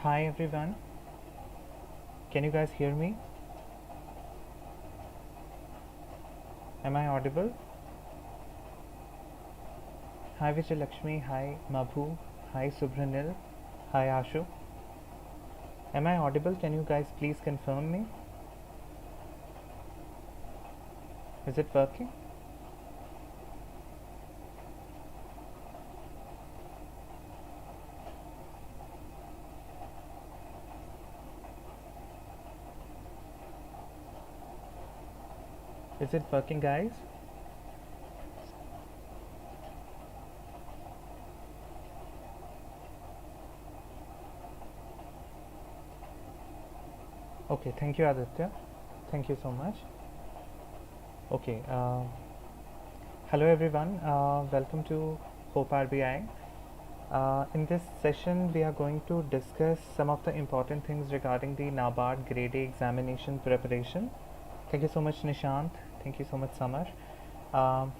Hi everyone, can you guys hear me? Am I audible? Hi Vijay, hi Mabhu, hi Subranil, hi Ashu. Am I audible? Can you guys please confirm me? Is it working? Is it working, guys? Okay, thank you Aditya. Thank you so much. Okay, hello everyone, welcome to Hope RBI. In this session, we are going to discuss some of the important things regarding the NABARD Grade-A examination preparation. Thank you so much, Nishant. Thank you so much, Samar. Um,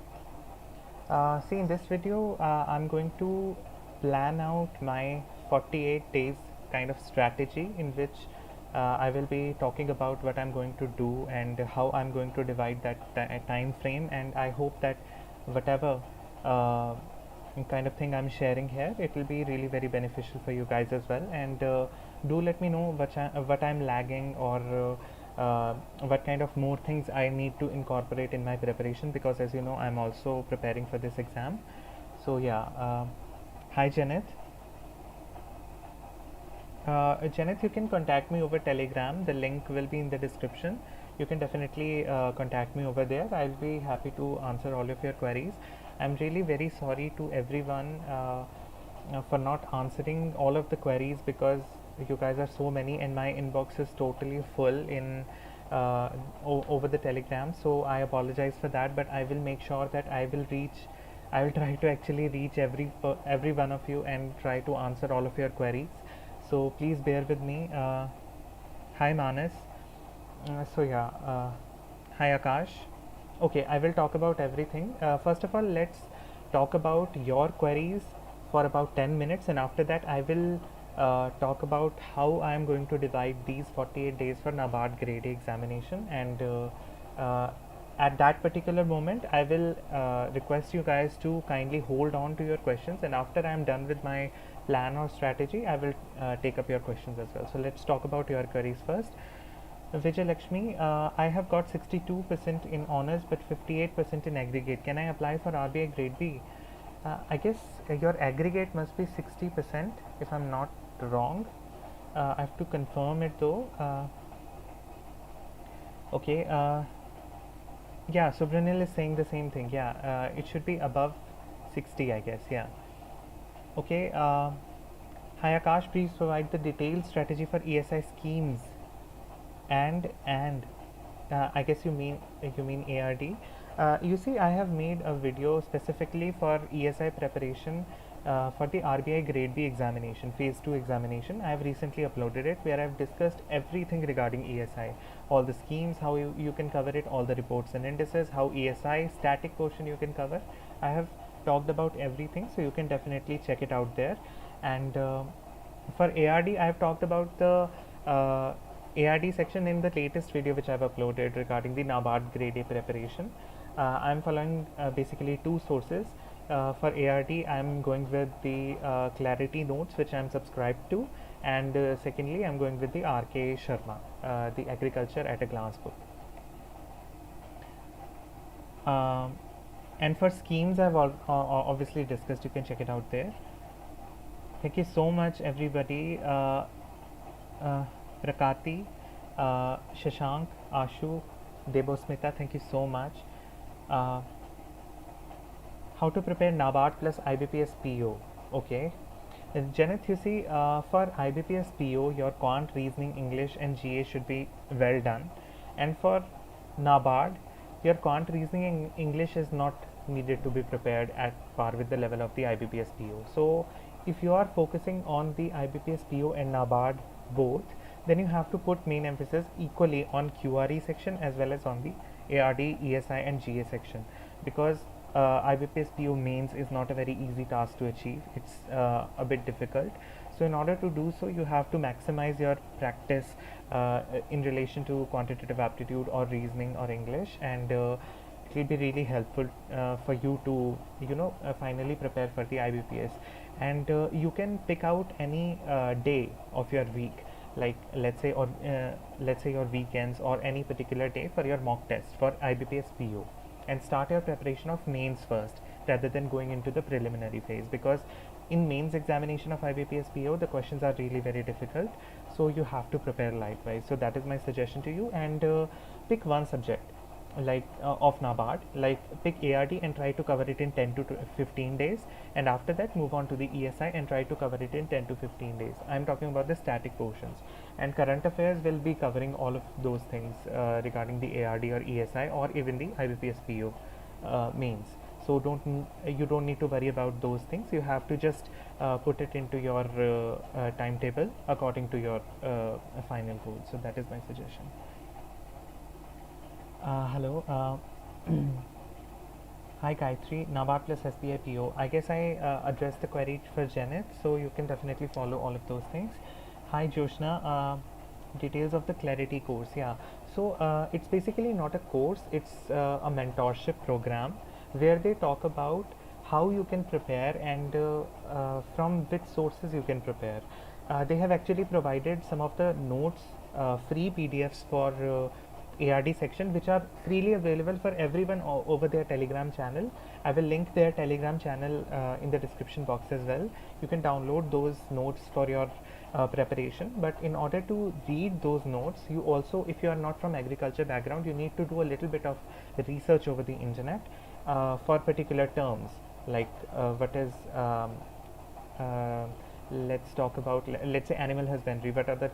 See, in this video, I'm going to plan out my 48 days kind of strategy in which I will be talking about what I'm going to do and how I'm going to divide that time frame. And I hope that whatever kind of thing I'm sharing here, it will be really very beneficial for you guys as well. And do let me know what I'm lagging or what kind of more things I need to incorporate in my preparation, because as you know I'm also preparing for this exam. So yeah, hi Janet. Janet, you can contact me over Telegram. The link will be in the description. You can definitely contact me over there. I'll be happy to answer all of your queries. I'm really very sorry to everyone for not answering all of the queries, because you guys are so many and my inbox is totally full in over the Telegram. So I apologize for that, but I will make sure that I will try to actually reach every one of you and try to answer all of your queries. So please bear with me. Hi Manas. So yeah, hi Akash. Okay, I will talk about everything. First of all, let's talk about your queries for about 10 minutes, and after that I will talk about how I am going to divide these 48 days for NABARD Grade-A examination. And uh, at that particular moment I will request you guys to kindly hold on to your questions, and after I am done with my plan or strategy I will take up your questions as well. So let's talk about your queries first. Vijay Lakshmi, I have got 62% in honors but 58% in aggregate. Can I apply for RBI Grade B? I guess your aggregate must be 60% if I'm not wrong. I have to confirm it though. Okay, yeah, Subranil is saying the same thing. Yeah, it should be above 60, I guess. Yeah. Okay, hi Akash, please provide the detailed strategy for ESI schemes. And I guess you mean ARD. You see, I have made a video specifically for ESI preparation for the RBI Grade B examination, Phase 2 examination. I have recently uploaded it where I have discussed everything regarding ESI, all the schemes, how you can cover it, all the reports and indices, how ESI static portion you can cover. I have talked about everything, so you can definitely check it out there. And for ARD, I have talked about the ARD section in the latest video which I have uploaded regarding the NABARD Grade-A preparation. I am following basically two sources. For ARD, I am going with the Clarity notes which I am subscribed to, and secondly, I am going with the RK Sharma, the Agriculture at a Glance book. Um, and for schemes, I've obviously discussed. You can check it out there. Thank you so much, everybody. Rakati, Shashank, Ashu, Debosmita, thank you so much. Uh, how to prepare NABARD plus IBPS PO? Okay. Janeth, you see, for IBPS PO, your quant, reasoning, English, and GA should be well done. And for NABARD, your quant, reasoning, and English is not needed to be prepared at par with the level of the IBPS PO. So, if you are focusing on the IBPS PO and NABARD both, then you have to put main emphasis equally on QRE section as well as on the ARD, ESI, and GA section, because IBPS PO mains is not a very easy task to achieve. It's a bit difficult. So in order to do so, you have to maximize your practice in relation to quantitative aptitude or reasoning or English, and it will be really helpful for you to finally prepare for the IBPS. And you can pick out any day of your week, like let's say your weekends or any particular day for your mock test for IBPS PO, and start your preparation of mains first rather than going into the preliminary phase, because in mains examination of IBPS PO the questions are really very difficult, so you have to prepare likewise. So that is my suggestion to you. And pick one subject like of NABARD, like pick ARD and try to cover it in 10 to 15 days, and after that move on to the ESI and try to cover it in 10 to 15 days. I am talking about the static portions, and current affairs will be covering all of those things regarding the ARD or ESI or even the IBPS PO mains. So you don't need to worry about those things. You have to just put it into your timetable according to your final goal. So that is my suggestion. Hello. Hi Gayatri, NABARD plus SBI PO. I guess I addressed the query for Janet, so you can definitely follow all of those things. Hi Joshna, details of the Clarity course. Yeah, so it's basically not a course, it's a mentorship program where they talk about how you can prepare and from which sources you can prepare. They have actually provided some of the notes, free PDFs for ARD section, which are freely available for everyone over their Telegram channel. I will link their Telegram channel in the description box as well. You can download those notes for your preparation, but in order to read those notes, you also, if you are not from agriculture background, you need to do a little bit of research over the internet for particular terms, like what is let's talk about, let's say, animal husbandry. What are the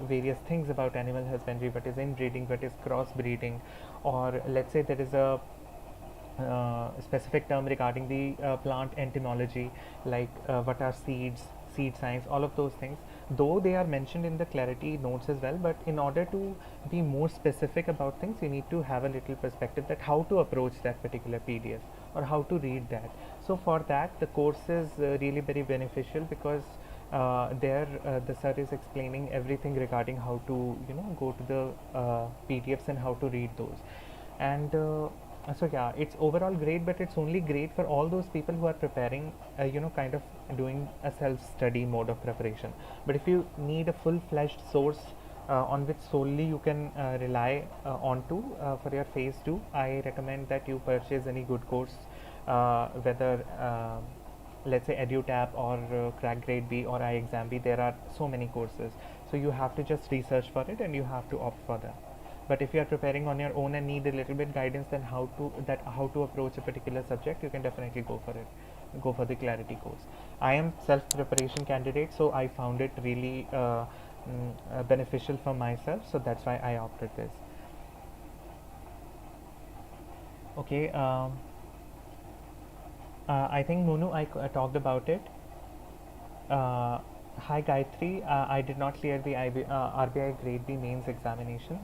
various things about animal husbandry? What is inbreeding, what is crossbreeding, or let's say there is a specific term regarding the plant entomology, like what are seeds, seed science, all of those things, though they are mentioned in the Clarity notes as well. But in order to be more specific about things, you need to have a little perspective that how to approach that particular PDF or how to read that. So for that, the course is really very beneficial, because there the sir is explaining everything regarding how to go to the PDFs and how to read those. And so yeah, it's overall great, but it's only great for all those people who are preparing, kind of doing a self-study mode of preparation. But if you need a full-fledged source on which solely you can rely onto for your phase 2, I recommend that you purchase any good course, whether let's say EduTap or Crack Grade B or iExamB. There are so many courses, so you have to just research for it and you have to opt for that. But if you are preparing on your own and need a little bit guidance, then how to approach a particular subject, you can definitely go for it. Go for the Clarity course. I am self-preparation candidate, so I found it really beneficial for myself, so that's why I opted this. Okay. I think Munu, I talked about it. Hi Gayatri, I did not clear the RBI Grade B mains examination.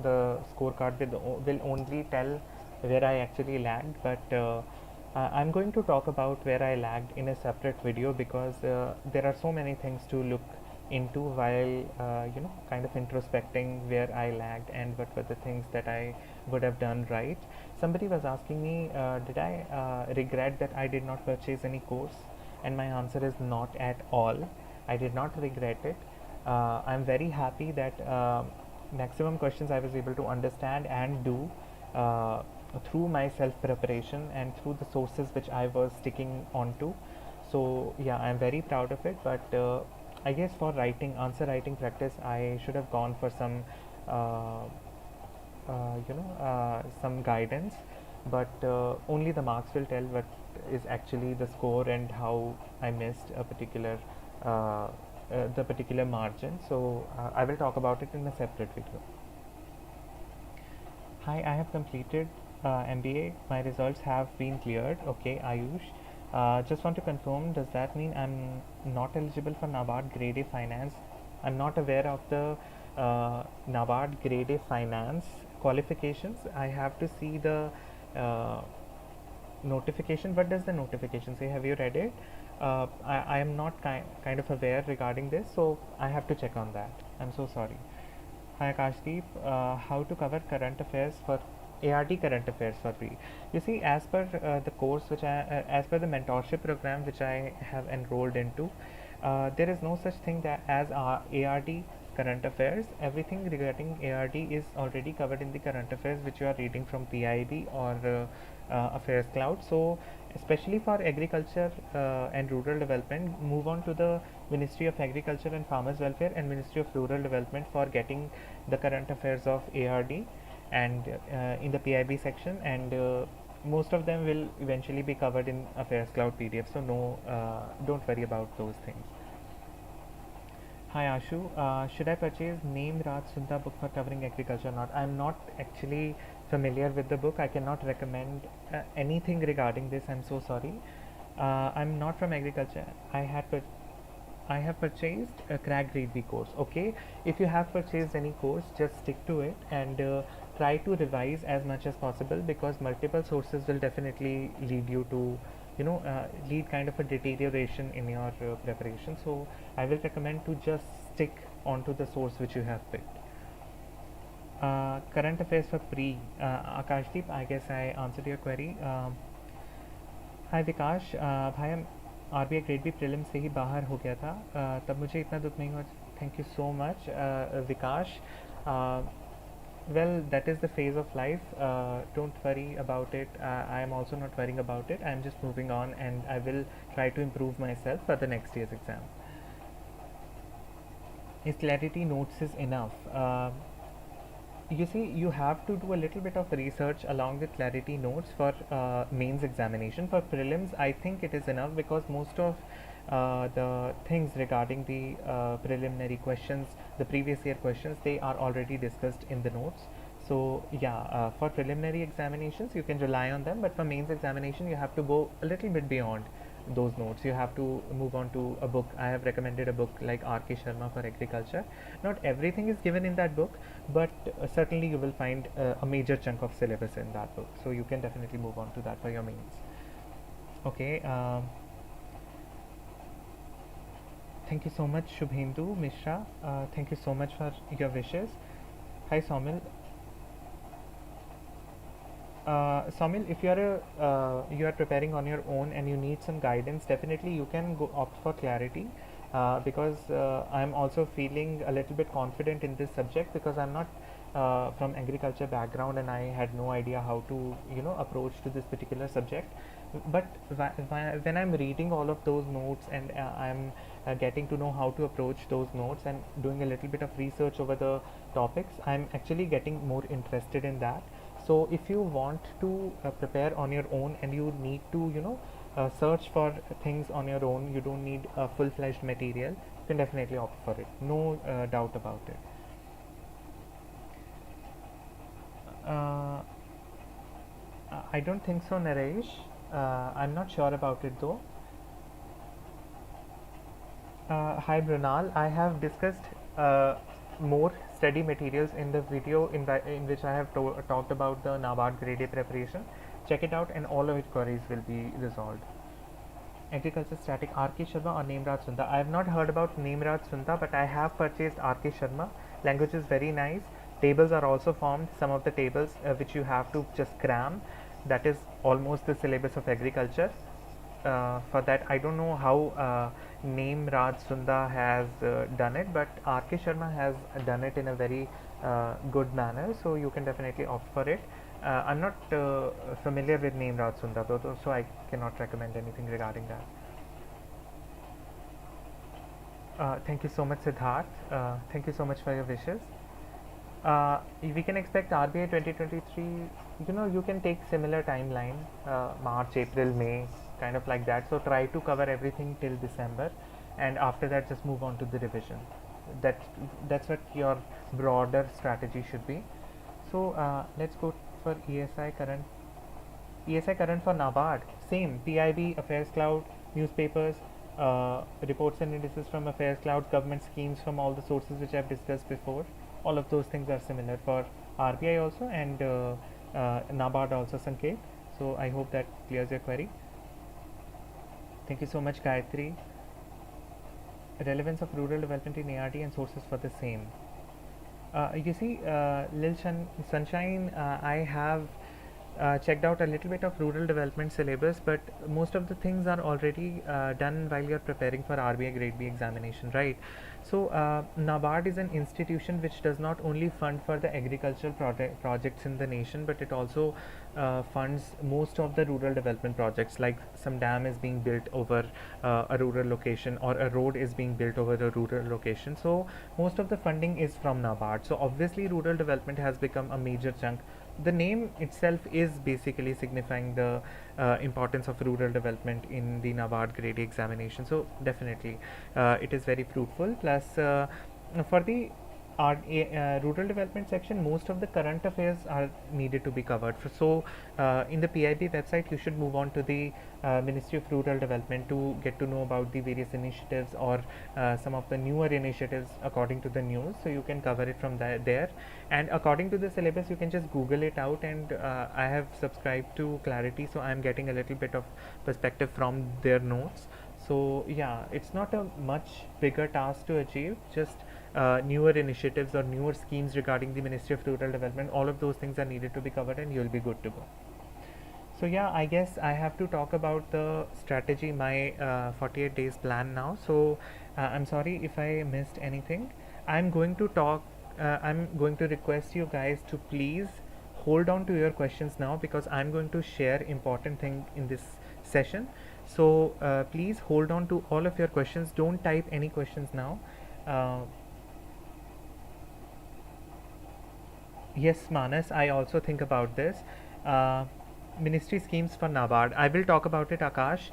The scorecard will only tell where I actually lagged, but I'm going to talk about where I lagged in a separate video, because there are so many things to look into while kind of introspecting where I lagged and what were the things that I would have done right. Somebody was asking me, did I regret that I did not purchase any course? And my answer is not at all. I did not regret it. I'm very happy that maximum questions I was able to understand and do through my self preparation and through the sources which I was sticking onto. So yeah, I'm very proud of it. But I guess for answer writing practice, I should have gone for some some guidance. But only the marks will tell what is actually the score and how I missed a particular the particular margin. So I will talk about it in a separate video. Hi, I have completed MBA. My results have been cleared. Okay, Ayush. Just want to confirm, does that mean I'm not eligible for NABARD Grade-A Finance? I'm not aware of the NABARD Grade-A Finance qualifications. I have to see the notification. What does the notification say? Have you read it? I am not kind of aware regarding this, so I have to check on that. I'm so sorry. Hi Akashdeep, how to cover current affairs for ART current affairs for free? You see, as per the course as per the mentorship program which I have enrolled into, there is no such thing that as ART current affairs. Everything regarding ART is already covered in the current affairs which you are reading from PIB or Affairs Cloud. So especially for agriculture and rural development, move on to the Ministry of Agriculture and Farmers Welfare and Ministry of Rural Development for getting the current affairs of ARD and in the PIB section, and most of them will eventually be covered in Affairs Cloud PDF, so no, don't worry about those things. Hi Ashu, should I purchase Name Raj Sunda book for covering agriculture or not? I am not actually familiar with the book. I cannot recommend anything regarding this. I'm so sorry. I'm not from agriculture. I have purchased a crack grade B course. Okay, if you have purchased any course, just stick to it and try to revise as much as possible, because multiple sources will definitely lead you to lead kind of a deterioration in your preparation. So I will recommend to just stick onto the source which you have picked. Current affairs for pre Akashdeep, I guess I answered your query. हाय विकास, भाई हम RBI grade B prelim से ही बाहर हो गया था, तब मुझे इतना दुख नहीं हुआ. Thank you so much Vikas. Well, that is the phase of life. Don't worry about it. I am also not worrying about it. I am just moving on, and I will try to improve myself for the next year's exam. Is clarity notes is enough? You see, you have to do a little bit of research along with clarity notes for mains examination. For prelims, I think it is enough, because most of the things regarding the preliminary questions, the previous year questions, they are already discussed in the notes. So yeah, for preliminary examinations you can rely on them, but for mains examination you have to go a little bit beyond those notes. You have to move on to a book. I have recommended a book like R.K. Sharma for agriculture. Not everything is given in that book, but certainly you will find a major chunk of syllabus in that book, so you can definitely move on to that for your mains. Okay, thank you so much Shubhendu Mishra. Thank you so much for your wishes. Hi Somil. Somil, if you are preparing on your own and you need some guidance, definitely you can go opt for clarity, because I am also feeling a little bit confident in this subject, because I'm not from agriculture background and I had no idea how to approach to this particular subject. But when I'm reading all of those notes and I'm getting to know how to approach those notes and doing a little bit of research over the topics, I'm actually getting more interested in that. So if you want to prepare on your own and you need to search for things on your own, you don't need a full-fledged material, you can definitely opt for it, no doubt about it. I don't think so, Naresh. I'm not sure about it though. Hi Brunal, I have discussed more study materials in the video in which I have talked about the NABARD Grade-A preparation. Check it out and all of your queries will be resolved. Agriculture static, R.K. Sharma or Name Raj Sunda? I have not heard about Name Raj Sunda, but I have purchased R.K. Sharma. Language is very nice. Tables are also formed. Some of the tables which you have to just cram. That is almost the syllabus of agriculture. For that, I don't know how Name Raj Sunda has done it, but R.K. Sharma has done it in a very good manner, so you can definitely opt for it. I'm not familiar with Name Raj Sunda though, so I cannot recommend anything regarding that. Thank you so much Siddharth. Thank you so much for your wishes. We can expect RBI 2023, you can take similar timeline, March, April, May, kind of like that. So try to cover everything till December, and after that just move on to the revision. That's what your broader strategy should be. So let's go for ESI current. ESI current for NABARD, same PIB, Affairs Cloud, newspapers, reports and indices from Affairs Cloud, government schemes from all the sources which I've discussed before. All of those things are similar for RBI also, and NABARD also, Sanket. So I hope that clears your query. Thank you so much, Gayatri. Relevance of rural development in ARD and sources for the same. You see, Sunshine, I have checked out a little bit of rural development syllabus, but most of the things are already done while you're preparing for RBI Grade B examination, right? So, NABARD is an institution which does not only fund for the agricultural projects in the nation, but it also funds most of the rural development projects, like some dam is being built over a rural location, or a road is being built over a rural location. So most of the funding is from NABARD. So obviously rural development has become a major chunk. The name itself is basically signifying the importance of rural development in the NABARD Grade-A examination. So definitely it is very fruitful. Plus for the rural development section, most of the current affairs are needed to be covered. So in the PIB website, you should move on to the Ministry of Rural Development to get to know about the various initiatives, or some of the newer initiatives according to the news. So you can cover it from there. And according to the syllabus, you can just Google it out. And I have subscribed to Clarity, so I'm getting a little bit of perspective from their notes. So yeah, it's not a much bigger task to achieve. Just newer initiatives or newer schemes regarding the Ministry of Rural Development, all of those things are needed to be covered, and you'll be good to go. So yeah, I guess I have to talk about the strategy, my 48 days plan now. So I'm sorry if I missed anything. I'm going to request you guys to please hold on to your questions now, because I'm going to share important thing in this session. So please hold on to all of your questions. Don't type any questions now. Yes, Manas, I also think about this. Ministry schemes for NABARD. I will talk about it, Akash.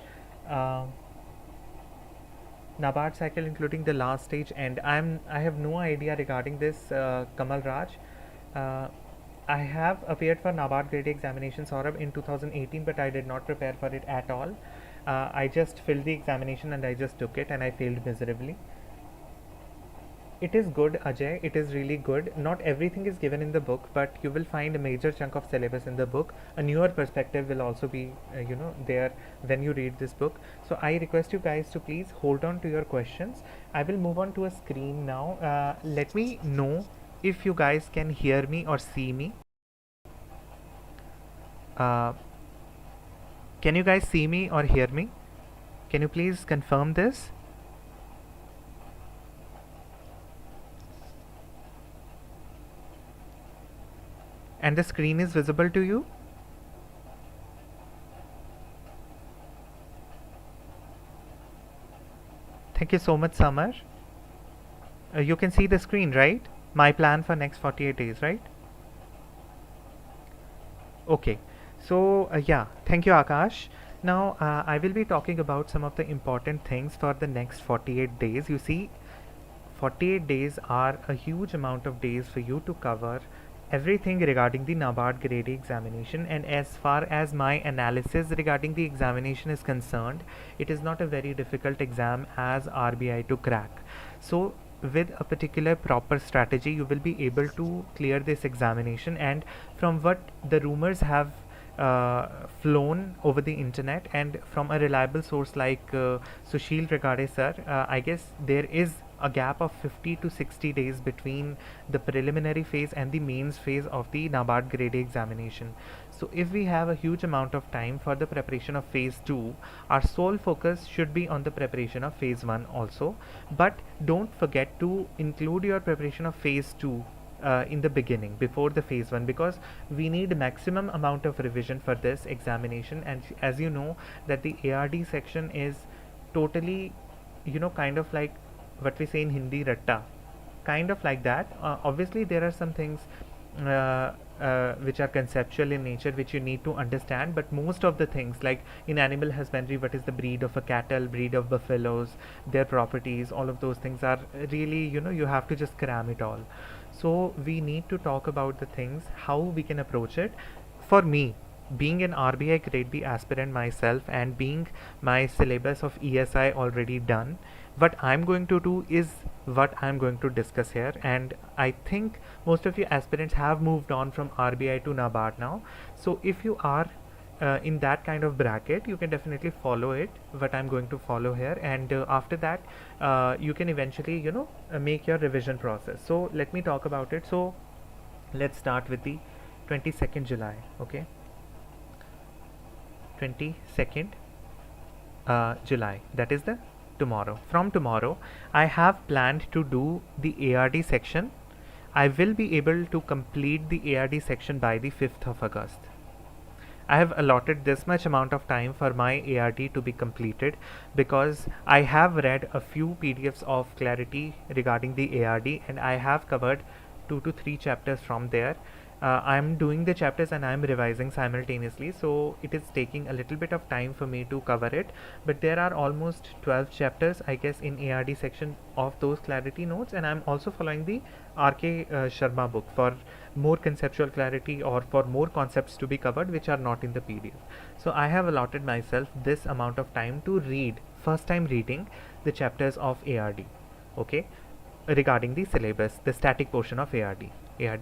NABARD cycle, including the last stage, and I have no idea regarding this, Kamal Raj. I have appeared for NABARD Grade examination, Saurabh, in 2018, but I did not prepare for it at all. I just filled the examination and I just took it, and I failed miserably. It is good, Ajay. It is really good. Not everything is given in the book, but you will find a major chunk of syllabus in the book. A newer perspective will also be, there when you read this book. So I request you guys to please hold on to your questions. I will move on to a screen now. Let me know if you guys can hear me or see me. Can you guys see me or hear me? Can you please confirm this? And the screen is visible to you? Thank you so much, Summer. You can see the screen, right? My plan for next 48 days, right? Okay. So yeah, thank you, Akash. Now I will be talking about some of the important things for the next 48 days. You see, 48 days are a huge amount of days for you to cover everything regarding the NABARD Grade-A examination. And as far as my analysis regarding the examination is concerned, it is not a very difficult exam as RBI to crack. So with a particular proper strategy, you will be able to clear this examination. And from what the rumors have flown over the internet, and from a reliable source like Sushil Regade sir, I guess there is a gap of 50 to 60 days between the preliminary phase and the mains phase of the NABARD Grade-A examination. So if we have a huge amount of time for the preparation of phase 2, our sole focus should be on the preparation of phase 1 also. But don't forget to include your preparation of phase 2 in the beginning, before the phase 1, because we need maximum amount of revision for this examination. And as you know that the ARD section is totally, kind of like what we say in Hindi, ratta, kind of like that. Obviously there are some things which are conceptual in nature, which you need to understand, but most of the things, like in animal husbandry, what is the breed of a cattle, breed of buffaloes, their properties, all of those things are really, you have to just cram it all. So we need to talk about the things, how we can approach it. For me, being an RBI Grade B aspirant myself, and being my syllabus of ESI already done, what I'm going to do is what I'm going to discuss here. And I think most of you aspirants have moved on from RBI to NABARD now. So if you are in that kind of bracket, you can definitely follow it, what I'm going to follow here, and after that you can eventually make your revision process. So let me talk about it. So let's start with the 22nd July. Okay, 22nd July, that is the tomorrow. From tomorrow I have planned to do the ARD section. I will be able to complete the ARD section by the 5th of August. I have allotted this much amount of time for my ARD to be completed because I have read a few PDFs of clarity regarding the ARD, and I have covered 2 to 3 chapters from there. I'm doing the chapters and I'm revising simultaneously, so it is taking a little bit of time for me to cover it, but there are almost 12 chapters I guess in ARD section of those clarity notes, and I'm also following the RK Sharma book for more conceptual clarity or for more concepts to be covered which are not in the PDF. So I have allotted myself this amount of time to read, first time reading the chapters of ARD, okay, regarding the syllabus, the static portion of ARD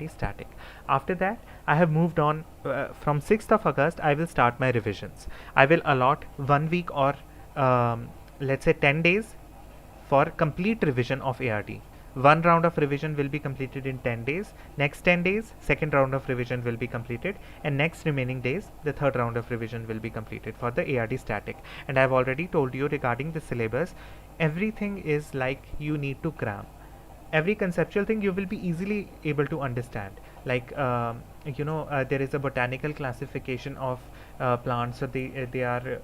static. After that I have moved on. From 6th of August I will start my revisions. I will allot 1 week or let's say 10 days for complete revision of ARD. One round of revision will be completed in 10 days. Next 10 days, second round of revision will be completed, and next remaining days, the third round of revision will be completed for the ARD static. And I have already told you regarding the syllabus, everything is like you need to cram. Every conceptual thing you will be easily able to understand. Like there is a botanical classification of plants, so they are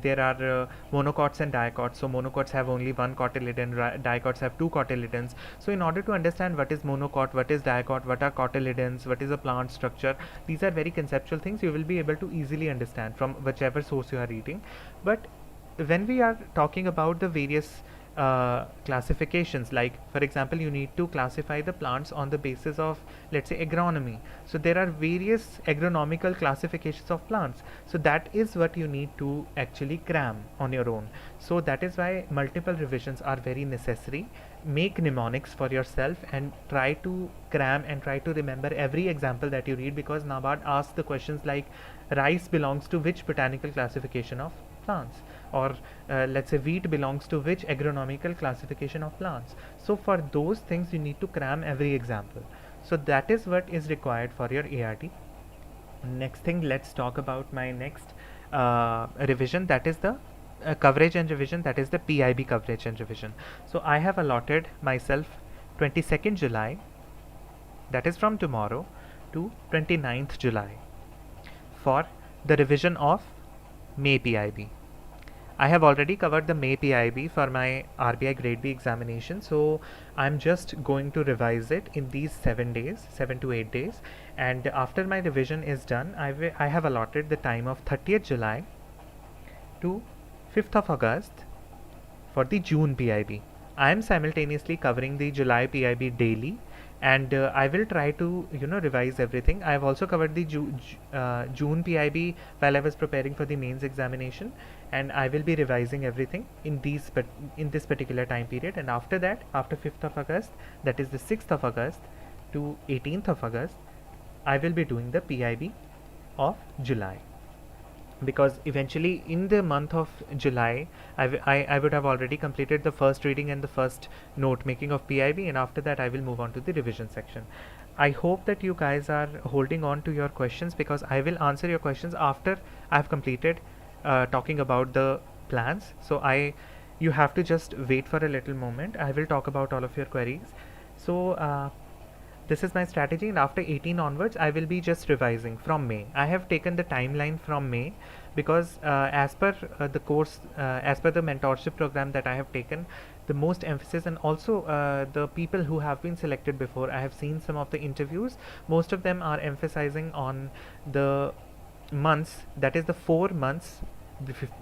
there are monocots and dicots. So monocots have only one cotyledon, dicots have two cotyledons. So in order to understand what is monocot, what is dicot, what are cotyledons, what is a plant structure, these are very conceptual things you will be able to easily understand from whichever source you are reading. But when we are talking about the various classifications, like for example you need to classify the plants on the basis of, let's say, agronomy. So there are various agronomical classifications of plants, so that is what you need to actually cram on your own. So that is why multiple revisions are very necessary. Make mnemonics for yourself and try to cram and try to remember every example that you read, because NABARD asks the questions like rice belongs to which botanical classification of plants, or let's say wheat belongs to which agronomical classification of plants. So for those things you need to cram every example. So that is what is required for your ARD. Next thing, let's talk about my next revision, that is the coverage and revision, that is the PIB coverage and revision. So I have allotted myself 22nd July, that is from tomorrow, to 29th July for the revision of May PIB. I have already covered the May PIB for my RBI Grade B examination, so I'm just going to revise it in these 7 days, 7 to 8 days, and after my revision is done, I have allotted the time of 30th July to 5th of August for the June PIB. I am simultaneously covering the July PIB daily, and I will try to revise everything. I have also covered the June PIB while I was preparing for the mains examination, and I will be revising everything in this particular time period. And after that, after 5th of August, that is the 6th of August to 18th of August, I will be doing the PIB of July, because eventually in the month of July I would have already completed the first reading and the first note making of PIB, and after that I will move on to the revision section. I hope that you guys are holding on to your questions, because I will answer your questions after I have completed talking about the plans. So you have to just wait for a little moment. I will talk about all of your queries. So this is my strategy, and after 18 onwards I will be just revising from May. I have taken the timeline from May because as per the course, as per the mentorship program that I have taken, the most emphasis, and also the people who have been selected before, I have seen some of the interviews, most of them are emphasizing on the months, that is the 4 months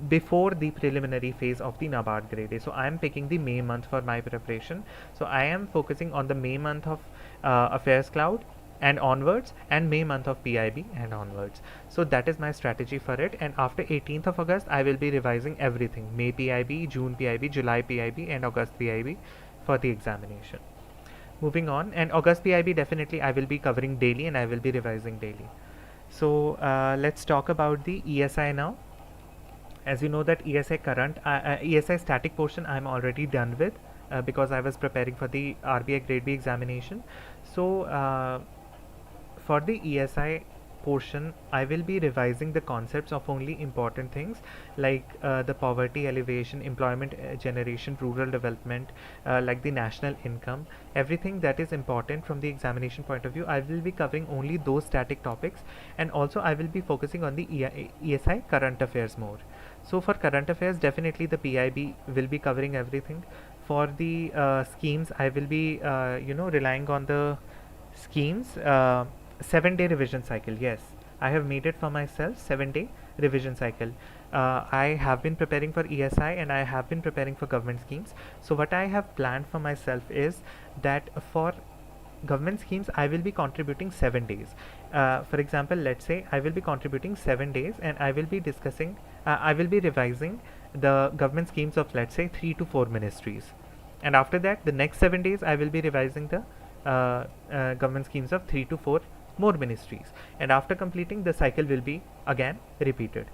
before the preliminary phase of the NABARD Grade-A. So I am picking the May month for my preparation. So I am focusing on the May month of Affairs Cloud and onwards, and May month of PIB and onwards. So that is my strategy for it, and after 18th of August I will be revising everything: May PIB, June PIB, July PIB and August PIB for the examination. Moving on, and August PIB definitely I will be covering daily and I will be revising daily. So let's talk about the ESI now. As you know that ESI current, ESI static portion I'm already done with because I was preparing for the RBI Grade B examination. So for the ESI portion, I will be revising the concepts of only important things like the poverty alleviation, employment generation, rural development, like the national income, everything that is important from the examination point of view. I will be covering only those static topics, and also I will be focusing on the ESI current affairs more. So for current affairs, definitely the PIB will be covering everything. For the schemes, I will be relying on the schemes. 7-day revision cycle, yes, I have made it for myself. 7-day revision cycle. I have been preparing for ESI and I have been preparing for government schemes. So what I have planned for myself is that for government schemes I will be contributing 7 days. For example, let's say I will be contributing 7 days and I will be discussing, I will be revising the government schemes of, let's say, 3 to 4 ministries, and after that the next 7 days I will be revising the government schemes of 3 to 4 more ministries, and after completing, the cycle will be again repeated.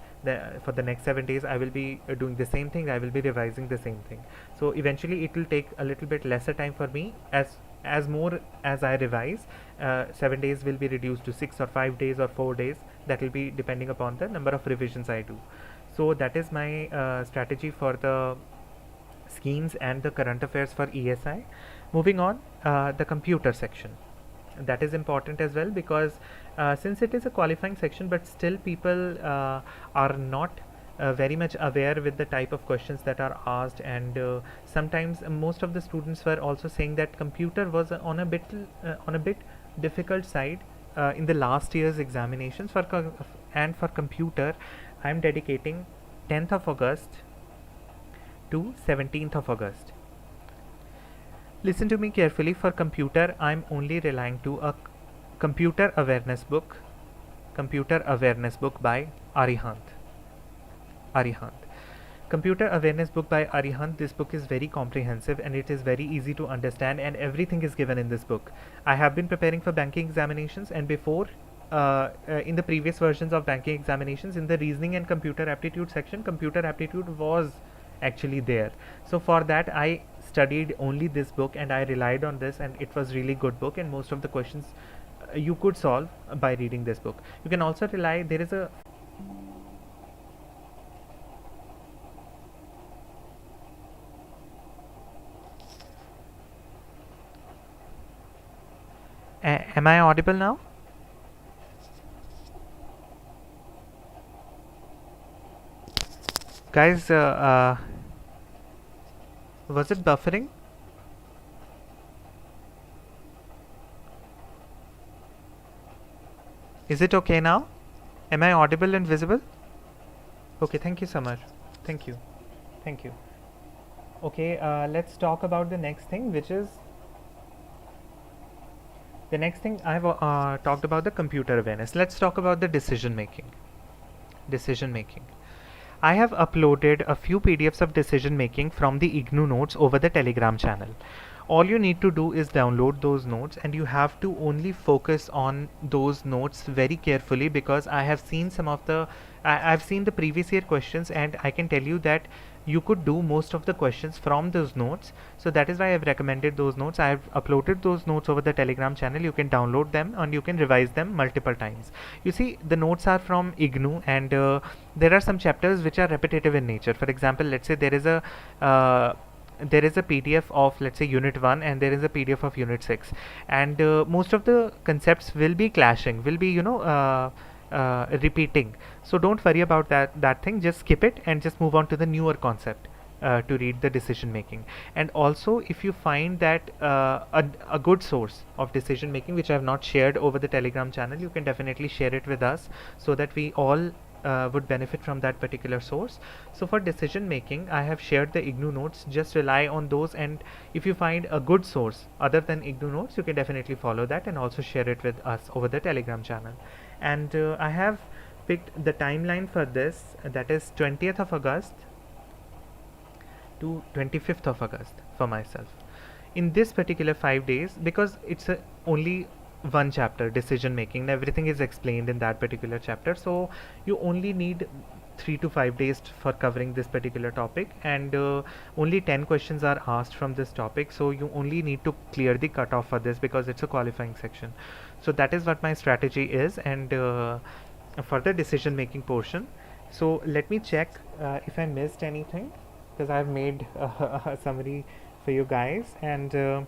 For the next 7 days I will be doing the same thing, I will be revising the same thing. So eventually it will take a little bit lesser time for me. As more as I revise, 7 days will be reduced to 6 or 5 days or 4 days. That will be depending upon the number of revisions I do. So that is my strategy for the schemes and the current affairs for ESI. Moving on, the computer section, that is important as well, because since it is a qualifying section, but still people are not very much aware with the type of questions that are asked, and sometimes most of the students were also saying that computer was on a bit difficult side in the last year's examinations. And for computer I am dedicating 10th of August to 17th of August. Listen to me carefully. For computer, I'm only relying to a computer awareness book by Arihant. Computer awareness book by Arihant. This book is very comprehensive and it is very easy to understand, and everything is given in this book. I have been preparing for banking examinations, and before in the previous versions of banking examinations, in the reasoning and computer aptitude section, computer aptitude was actually there. So for that I studied only this book and I relied on this, and it was really good book, and most of the questions you could solve by reading this book. You can also rely, there is a am I audible now? Guys, was it buffering? Is it okay now? Am I audible and visible? Okay, thank you so much. Thank you. Okay, let's talk about the next thing, which is the next thing. I've talked about the computer awareness. Let's talk about the decision making. I have uploaded a few PDFs of decision making from the IGNU notes over the Telegram channel. All you need to do is download those notes, and you have to only focus on those notes very carefully, because I have seen I've seen the previous year questions, and I can tell you that you could do most of the questions from those notes. So that is why I've recommended those notes. I've uploaded those notes over the Telegram channel. You can download them and you can revise them multiple times. You see, the notes are from IGNU, and there are some chapters which are repetitive in nature. For example, let's say there is a PDF of, let's say, unit 1, and there is a PDF of unit 6, and most of the concepts will be clashing, will be repeating. So don't worry about that thing. Just skip it and just move on to the newer concept to read the decision making. And also, if you find that a good source of decision making which I have not shared over the Telegram channel, you can definitely share it with us, so that we all would benefit from that particular source. So for decision making, I have shared the IGNU notes. Just rely on those, and if you find a good source other than IGNU notes, you can definitely follow that and also share it with us over the Telegram channel. And I have picked the timeline for this, that is 20th of August to 25th of August for myself. In this particular 5 days, because it's only one chapter, decision making, and everything is explained in that particular chapter. So you only need 3 to 5 days for covering this particular topic, and only 10 questions are asked from this topic. So you only need to clear the cutoff for this because it's a qualifying section. So that is what my strategy is, and for the decision making portion. So let me check if I missed anything, because I've made a summary for you guys. And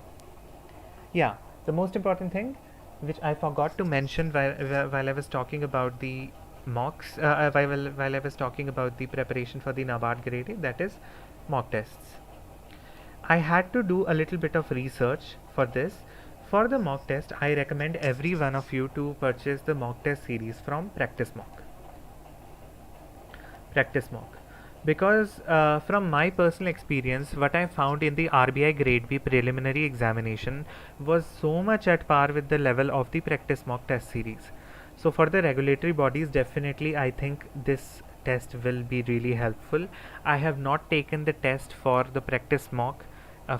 yeah, the most important thing which I forgot to mention while I was talking about the mocks, while I was talking about the preparation for the NABARD Grade-A, that is mock tests. I had to do a little bit of research for this. For the mock test, I recommend every one of you to purchase the mock test series from Practice Mock. Because from my personal experience, what I found in the RBI Grade B preliminary examination was so much at par with the level of the Practice Mock test series. So for the regulatory bodies, definitely I think this test will be really helpful. I have not taken the test for the Practice Mock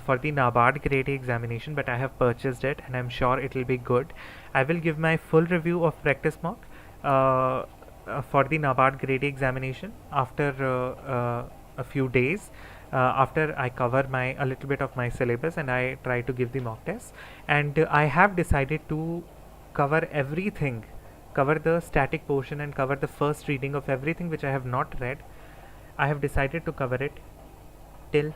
for the NABARD Grade-A examination, but I have purchased it and I'm sure it will be good. I will give my full review of Practice Mock for the NABARD Grade-A examination after a few days, after I cover a little bit of my syllabus and I try to give the mock tests. And I have decided to cover everything, cover the static portion and cover the first reading of everything which I have not read. I have decided to cover it till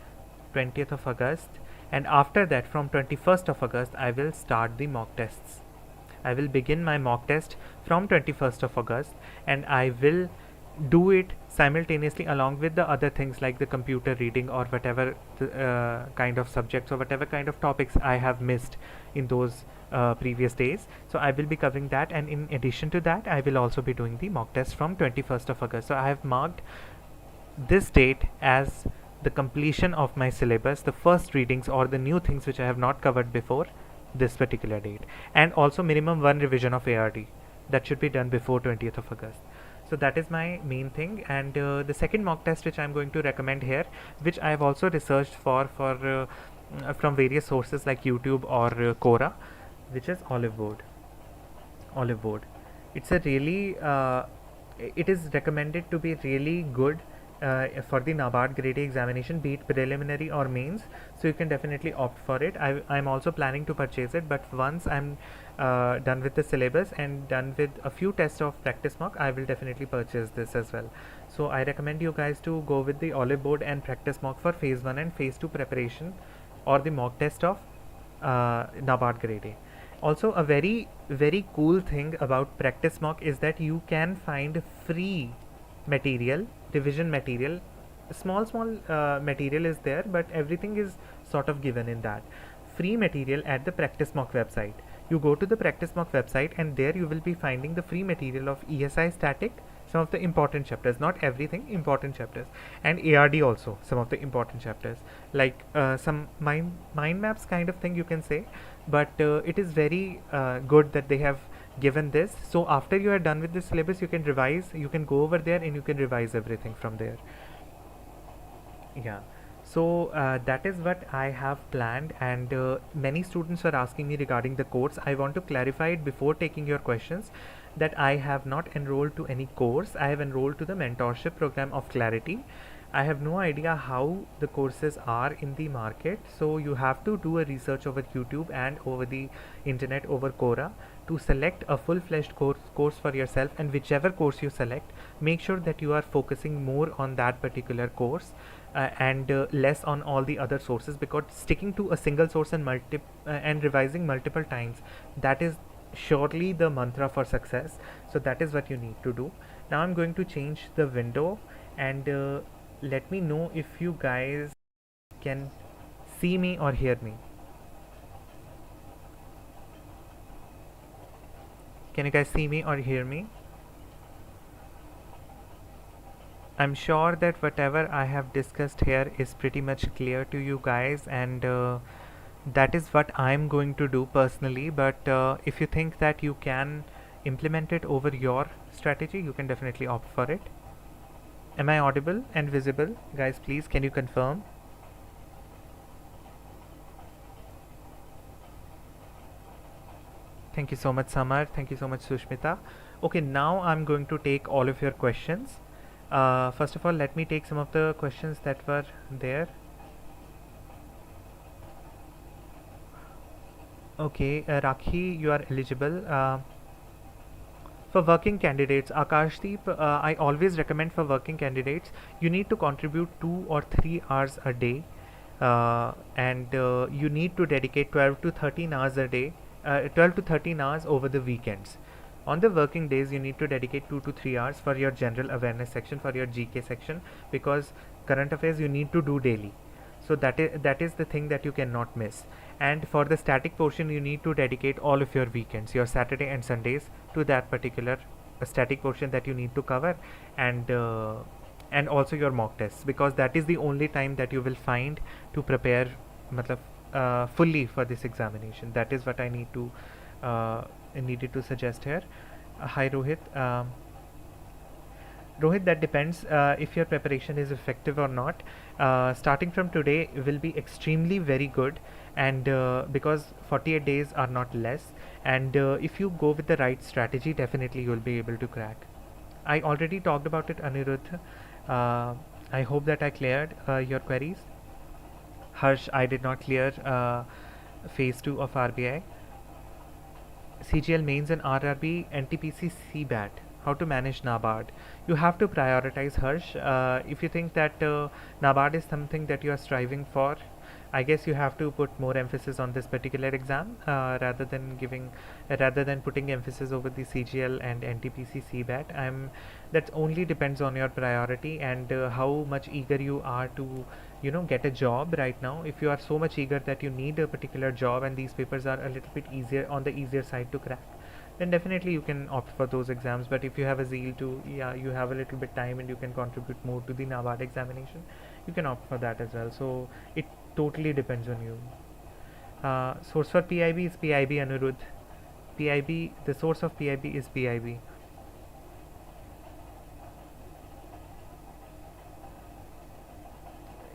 20th of August, and after that from 21st of August I will start the mock tests. I will begin my mock test from 21st of August, and I will do it simultaneously along with the other things like the computer reading or whatever kind of subjects or whatever kind of topics I have missed in those previous days. So I will be covering that, and in addition to that I will also be doing the mock test from 21st of August. So I have marked this date as the completion of my syllabus, the first readings or the new things which I have not covered before this particular date, and also minimum one revision of ARD that should be done before 20th of August. So that is my main thing. And the second mock test which I am going to recommend here, which I have also researched for from various sources like YouTube or Quora, which is Olive Board. It's a really it is recommended to be really good for the NABARD Grade-A examination, be it preliminary or mains. So you can definitely opt for it. I'm also planning to purchase it, but once I'm done with the syllabus and done with a few tests of Practice Mock, I will definitely purchase this as well. So I recommend you guys to go with the Olive Board and Practice Mock for phase 1 and phase 2 preparation or the mock test of NABARD Grade-A. Also, a very cool thing about Practice Mock is that you can find free material, revision material. Small material is there, but everything is sort of given in that free material at the Practice Mock website. You go to the Practice Mock website and there you will be finding the free material of ESI static, some of the important chapters, not everything, important chapters, and ARD also, some of the important chapters, like some mind maps kind of thing you can say. But it is very good that they have given this. So after you are done with the syllabus, you can revise, you can go over there and you can revise everything from there. Yeah. So that is what I have planned, and many students are asking me regarding the course. I want to clarify it before taking your questions that I have not enrolled to any course. I have enrolled to the mentorship program of Clarity. I have no idea how the courses are in the market, so you have to do a research over YouTube and over the internet, over Quora, to select a full-fledged course for yourself. And whichever course you select, make sure that you are focusing more on that particular course and less on all the other sources, because sticking to a single source and revising multiple times, that is surely the mantra for success. So that is what you need to do. Now I'm going to change the window, and let me know if you guys can see me or hear me. Can you guys see me or hear me? I'm sure that whatever I have discussed here is pretty much clear to you guys, and that is what I'm going to do personally. But if you think that you can implement it over your strategy, you can definitely opt for it. Am I audible and visible? Guys, please, can you confirm? Thank you so much, Samar. Thank you so much, Sushmita. Okay, now I'm going to take all of your questions. First of all, let me take some of the questions that were there. Okay, Rakhi, you are eligible. For working candidates, Akashdeep, I always recommend for working candidates, you need to contribute 2 or 3 hours a day, and you need to dedicate 12 to 13 hours a day, 12 to 13 hours over the weekends. On the working days, you need to dedicate 2 to 3 hours for your general awareness section, for your GK section, because current affairs you need to do daily. So that is the thing that you cannot miss. And for the static portion, you need to dedicate all of your weekends, your Saturday and Sundays, to that particular static portion that you need to cover, and also your mock tests, because that is the only time that you will find to prepare matlab, fully for this examination. That is what I needed to suggest here. Hi Rohit. Rohit, that depends if your preparation is effective or not. Starting from today will be extremely very good, and because 48 days are not less, and if you go with the right strategy, definitely you will be able to crack. I already talked about it, Anirudh. I hope that I cleared your queries. Harsh, I did not clear phase 2 of RBI. CGL mains and RRB, NTPC CBAT. How to manage NABARD? You have to prioritize, Harsh. If you think that NABARD is something that you are striving for, I guess you have to put more emphasis on this particular exam rather than putting emphasis over the CGL and NTPC CBAT. That only depends on your priority and how much eager you are to get a job right now. If you are so much eager that you need a particular job and these papers are a little bit easier on the easier side to crack, then definitely you can opt for those exams. But if you have a zeal to, you have a little bit time and you can contribute more to the NABARD examination, you can opt for that as well. So it totally depends on you. Source for PIB is PIB, Anirudh. PIB, the source of PIB is PIB.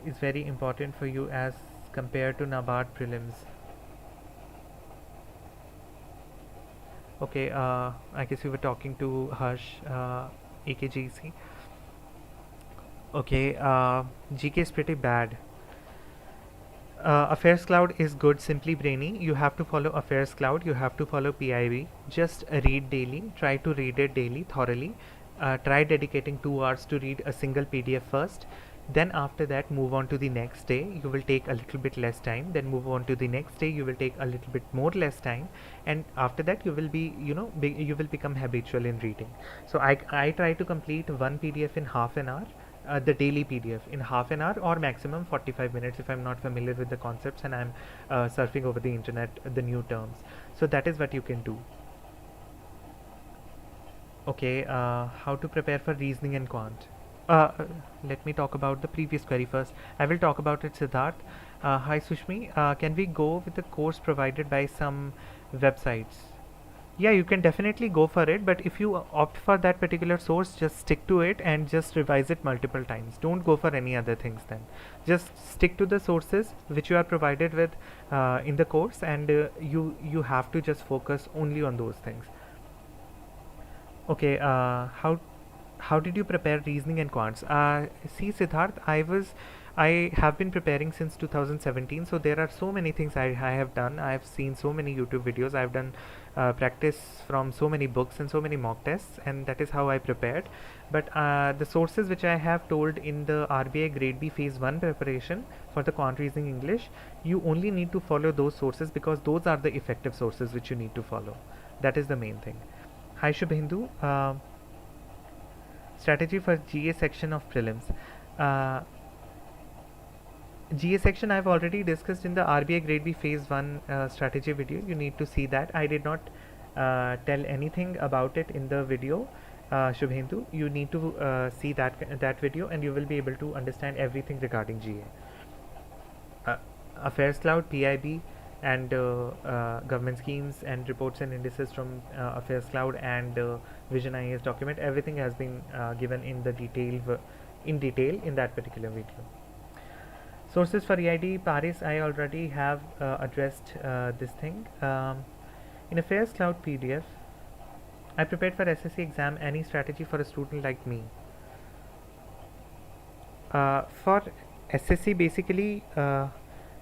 Is very important for you as compared to NABARD prelims. Okay, I guess we were talking to Harsh, AKGC. Okay, GK is pretty bad. Affairs Cloud is good, simply brainy. You have to follow Affairs Cloud, you have to follow PIB. Just read daily, try to read it daily, thoroughly. Try dedicating 2 hours to read a single PDF first. Then after that, move on to the next day. You will take a little bit less time. Then move on to the next day. You will take a little bit more less time. And after that, you will be, you will become habitual in reading. So I try to complete one PDF in half an hour. The daily PDF in half an hour or maximum 45 minutes if I'm not familiar with the concepts and I'm surfing over the internet the new terms. So that is what you can do. Okay, how to prepare for reasoning and quant? Let me talk about the previous query first. I will talk about it, Siddharth. Hi Sushmi, can we go with the course provided by some websites? Yeah, you can definitely go for it, but if you opt for that particular source, just stick to it and just revise it multiple times. Don't go for any other things then. Just stick to the sources which you are provided with in the course, and you have to just focus only on those things. Okay, how did you prepare reasoning and quants? See, Siddharth, I have been preparing since 2017, so there are so many things I have done. I have seen so many YouTube videos. I've done practice from so many books and so many mock tests, and that is how I prepared. But the sources which I have told in the RBI Grade B Phase 1 preparation for the quant reasoning English, you only need to follow those sources because those are the effective sources which you need to follow. That is the main thing. Hi Shubhendu. Strategy for GA section of prelims. GA section I've already discussed in the RBI Grade B Phase 1 strategy video. You need to see that. I did not tell anything about it in the video, Shubhendu. You need to see that video and you will be able to understand everything regarding GA. Affairs Cloud, PIB, and government schemes and reports and indices from Affairs Cloud and Vision IAS document. Everything has been given in the detail in that particular video. Sources for EID Paris, I already have addressed this thing. In Affairs Cloud PDF, I prepared for SSC exam. Any strategy for a student like me? For SSC, basically,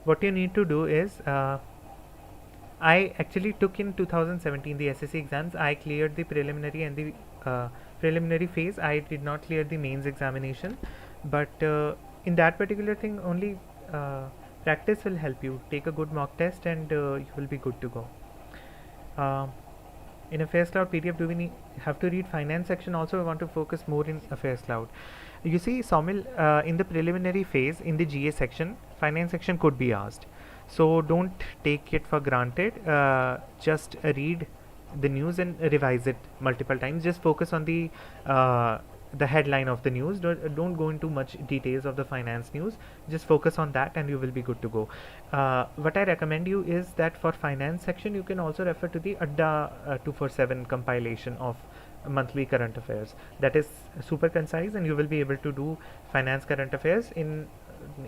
what you need to do is, I actually took in 2017 the SSC exams. I cleared the preliminary and the preliminary phase. I did not clear the mains examination, but in that particular thing, only practice will help you. Take a good mock test, and you will be good to go. In Affairs Cloud PDF, do we have to read finance section also? I want to focus more in Affairs Cloud. You see, Somil, in the preliminary phase, in the GA section, finance section could be asked. So don't take it for granted. Just read the news and revise it multiple times. Just focus on the headline of the news. Don't go into much details of the finance news. Just focus on that and you will be good to go. What I recommend you is that for finance section, you can also refer to the ADDA 247 compilation of monthly current affairs. That is super concise and you will be able to do finance current affairs in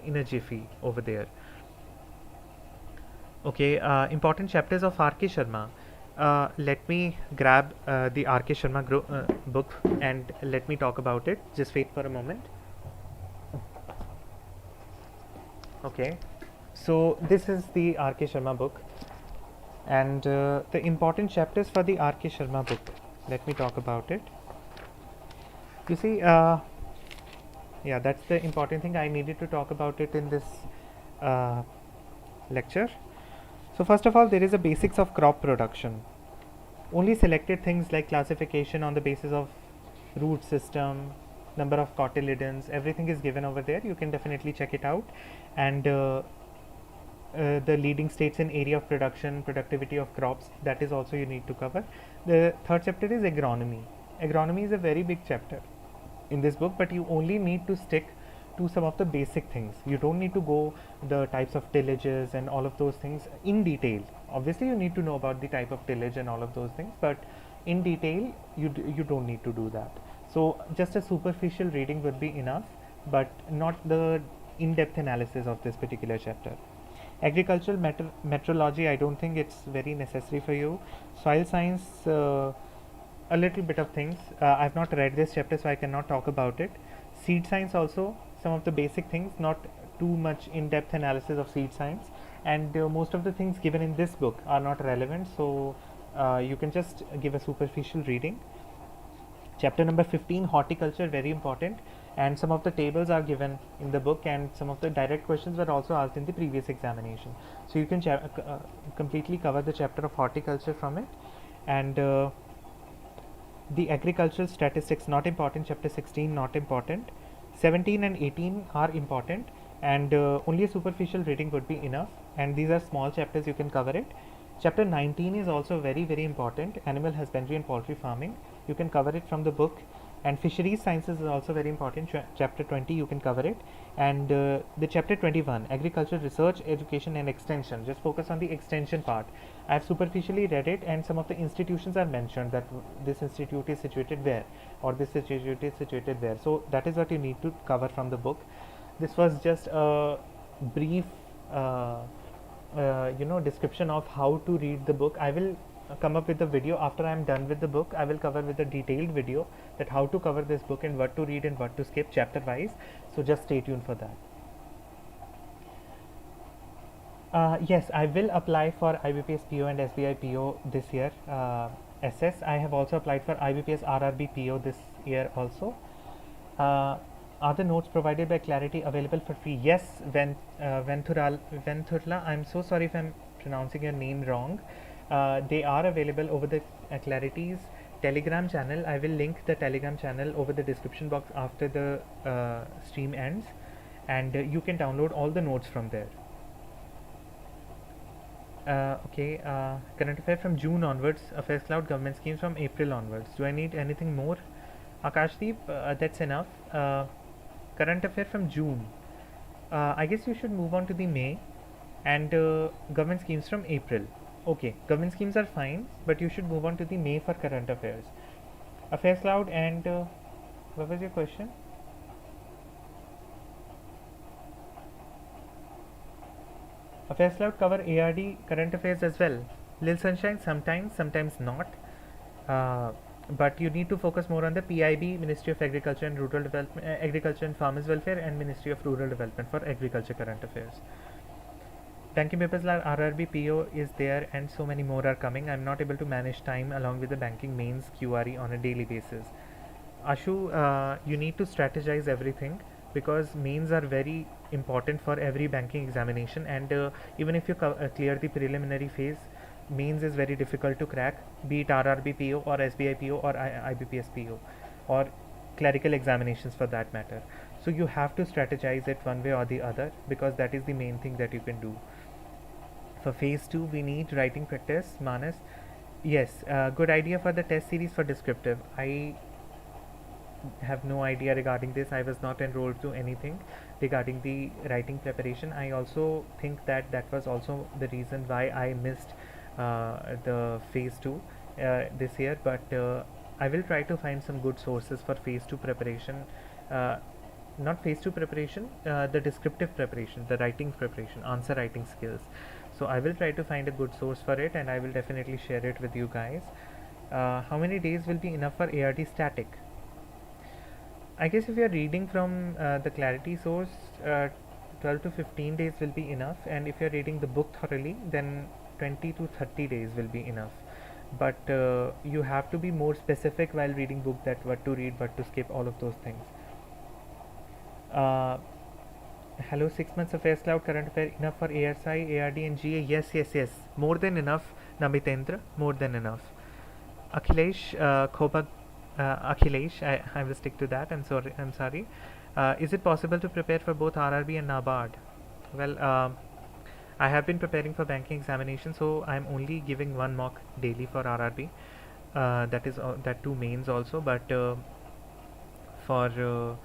a jiffy over there. Okay, important chapters of R.K. Sharma. Let me grab the R.K. Sharma book and let me talk about it. Just wait for a moment. Okay, so this is the R.K. Sharma book, and the important chapters for the R.K. Sharma book. Let me talk about it. You see, yeah, that's the important thing. I needed to talk about it in this lecture. So first of all, there is a basics of crop production. Only selected things like classification on the basis of root system, number of cotyledons, everything is given over there. You can definitely check it out. And the leading states in area of production, productivity of crops, that is also you need to cover. The third chapter is agronomy. Agronomy is a very big chapter in this book, but you only need to stick to some of the basic things. You don't need to go the types of tillages and all of those things in detail. Obviously you need to know about the type of tillage and all of those things, but in detail you don't need to do that. So just a superficial reading would be enough, but not the in-depth analysis of this particular chapter. Agricultural metrology, I don't think it's very necessary for you. Soil science, a little bit of things. I've not read this chapter, so I cannot talk about it. Seed science also, some of the basic things, not too much in-depth analysis of seed science, and most of the things given in this book are not relevant, so you can just give a superficial reading. Chapter number 15, horticulture, very important, and some of the tables are given in the book, and some of the direct questions were also asked in the previous examination, so you can completely cover the chapter of horticulture from it. And the agricultural statistics, not important. Chapter 16, not important. 17 and 18 are important, and only a superficial reading would be enough, and these are small chapters, you can cover it. Chapter 19 is also very important, animal husbandry and poultry farming, you can cover it from the book. And fisheries sciences is also very important. Chapter 20 you can cover it, and the chapter 21, agriculture research, education and extension, just focus on the extension part. I have superficially read it, and some of the institutions are mentioned, that this institute is situated where, or this institute is situated where, so that is what you need to cover from the book. This was just a brief description of how to read the book. I will come up with a video after I am done with the book. I will cover with a detailed video that how to cover this book and what to read and what to skip chapter wise, so just stay tuned for that. Yes, I will apply for IBPS PO and SBI PO this year. SS, I have also applied for IBPS RRB PO this year also. Are the notes provided by Clarity available for free? Yes, Venthurla, I'm so sorry if I'm pronouncing your name wrong. They are available over the Clarity's Telegram channel. I will link the Telegram channel over the description box after the stream ends, and you can download all the notes from there. Okay, current affair from June onwards, Affairs Cloud, government schemes from April onwards. Do I need anything more? Akashdeep, that's enough. Current affair from June. I guess you should move on to the May, and government schemes from April. Okay, government schemes are fine, but you should move on to the May for current affairs. Affairs Cloud, and what was your question? Affairs Cloud cover ARD current affairs as well. Lil Sunshine, sometimes not. Uh, but you need to focus more on the PIB, Ministry of Agriculture and Rural Development, Agriculture and Farmers Welfare, and Ministry of Rural Development for agriculture current affairs. Banking papers like RRB PO is there, and so many more are coming. I'm not able to manage time along with the banking mains QRE on a daily basis. Ashu, you need to strategize everything because mains are very important for every banking examination, and even if you clear the preliminary phase, mains is very difficult to crack, be it RRB PO or SBI PO or IBPS PO or clerical examinations for that matter. So you have to strategize it one way or the other because that is the main thing that you can do. For phase 2, we need writing practice. Manas, yes, good idea for the test series for descriptive. I have no idea regarding this. I was not enrolled to anything regarding the writing preparation. I also think that that was also the reason why I missed the phase 2 this year, but I will try to find some good sources for phase 2 preparation. Not phase 2 preparation, the descriptive preparation, the writing preparation, answer writing skills. So I will try to find a good source for it, and I will definitely share it with you guys. How many days will be enough for ARD static? I guess if you are reading from the clarity source, 12 to 15 days will be enough, and if you are reading the book thoroughly, then 20 to 30 days will be enough. But you have to be more specific while reading book, that what to read, what to skip, all of those things. Hello, 6 months of Affairs Cloud current affair enough for ASI, ARD and GA? Yes. More than enough, Namitendra. More than enough. Akhilesh, Khobag, Akhilesh, I will stick to that. I'm sorry. Is it possible to prepare for both RRB and NABARD? Well, I have been preparing for banking examination, so I'm only giving one mock daily for RRB. That is that two mains also, but for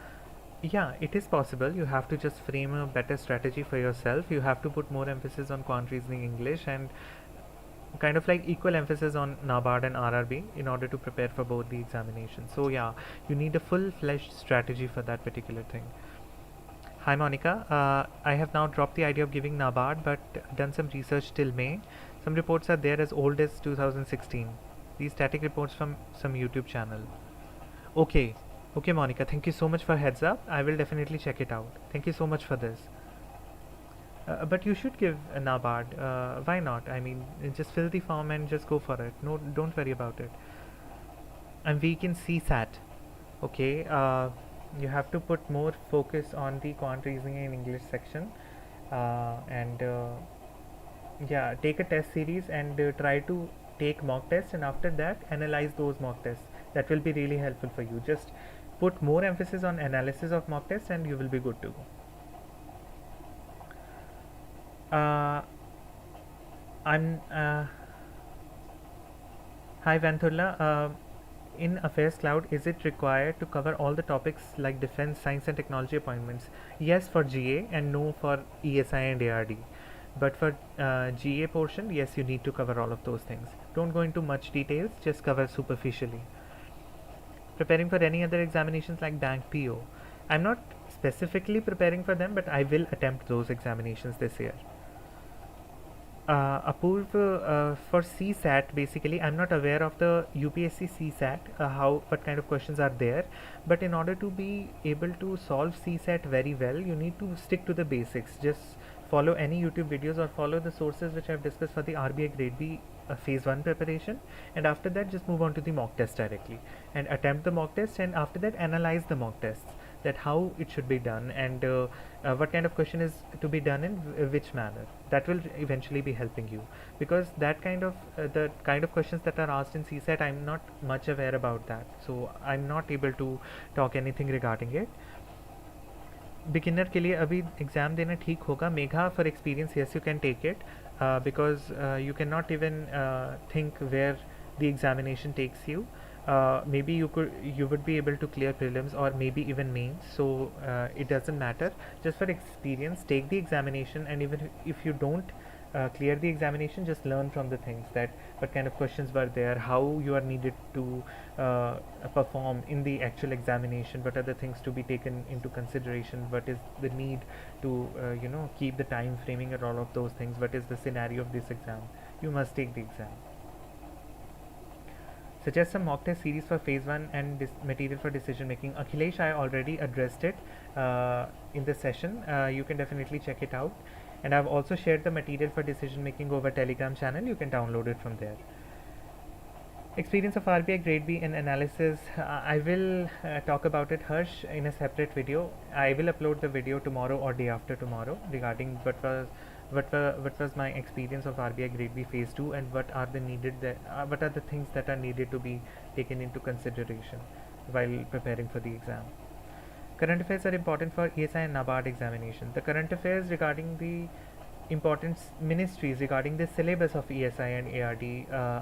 yeah, it is possible. You have to just frame a better strategy for yourself. You have to put more emphasis on quant reasoning English and kind of like equal emphasis on NABARD and RRB in order to prepare for both the examinations. So yeah, you need a full-fledged strategy for that particular thing. Hi Monica, I have now dropped the idea of giving NABARD but done some research till May. Some reports are there as old as 2016. These static reports from some YouTube channel. Okay, Monica, thank you so much for heads up. I will definitely check it out. Thank you so much for this. But you should give a NABARD. Why not? I mean, just fill the form and just go for it. No, don't worry about it. I'm weak in CSAT. Okay, you have to put more focus on the quant reasoning and English section, and yeah, take a test series and try to take mock tests, and after that analyze those mock tests. That will be really helpful for you. Just put more emphasis on analysis of mock tests and you will be good to go. Hi Vanthula, in Affairs Cloud, is it required to cover all the topics like defense, science and technology appointments? Yes for GA and no for ESI and ARD. But for GA portion, yes, you need to cover all of those things. Don't go into much details, just cover superficially. Preparing for any other examinations like bank PO? I'm not specifically preparing for them, but I will attempt those examinations this year. Apurv, for CSAT, basically, I'm not aware of the UPSC CSAT, what kind of questions are there. But in order to be able to solve CSAT very well, you need to stick to the basics. Just follow any YouTube videos or follow the sources which I've discussed for the RBI Grade B phase 1 preparation, and after that just move on to the mock test directly and attempt the mock test, and after that analyze the mock tests, that how it should be done and what kind of question is to be done in which manner. That will eventually be helping you, because that kind of the kind of questions that are asked in CSAT, I'm not much aware about that, so I'm not able to talk anything regarding it. Beginner के लिए अभी exam देना ठीक होगा? Megha, for experience yes, you can take it, because you cannot even think where the examination takes you. Maybe you would be able to clear prelims or maybe even mains, so it doesn't matter. Just for experience, take the examination, and even if you don't clear the examination, just learn from the things, that what kind of questions were there, how you are needed to perform in the actual examination, what are the things to be taken into consideration, what is the need to keep the time framing and all of those things, what is the scenario of this exam. you must take the exam. Suggest some mock test series for phase 1 and material for decision making. Akhilesh, I already addressed it in the session. You can definitely check it out. And I've also shared the material for decision making over Telegram channel. You can download it from there. Experience of RBI Grade B in analysis. I will talk about it, Harsh, in a separate video. I will upload the video tomorrow or day after tomorrow regarding what was my experience of RBI Grade B Phase 2 and what are the things that are needed to be taken into consideration while preparing for the exam. Current affairs are important for ESI and NABARD examination. The current affairs regarding the important ministries regarding the syllabus of ESI and ARD.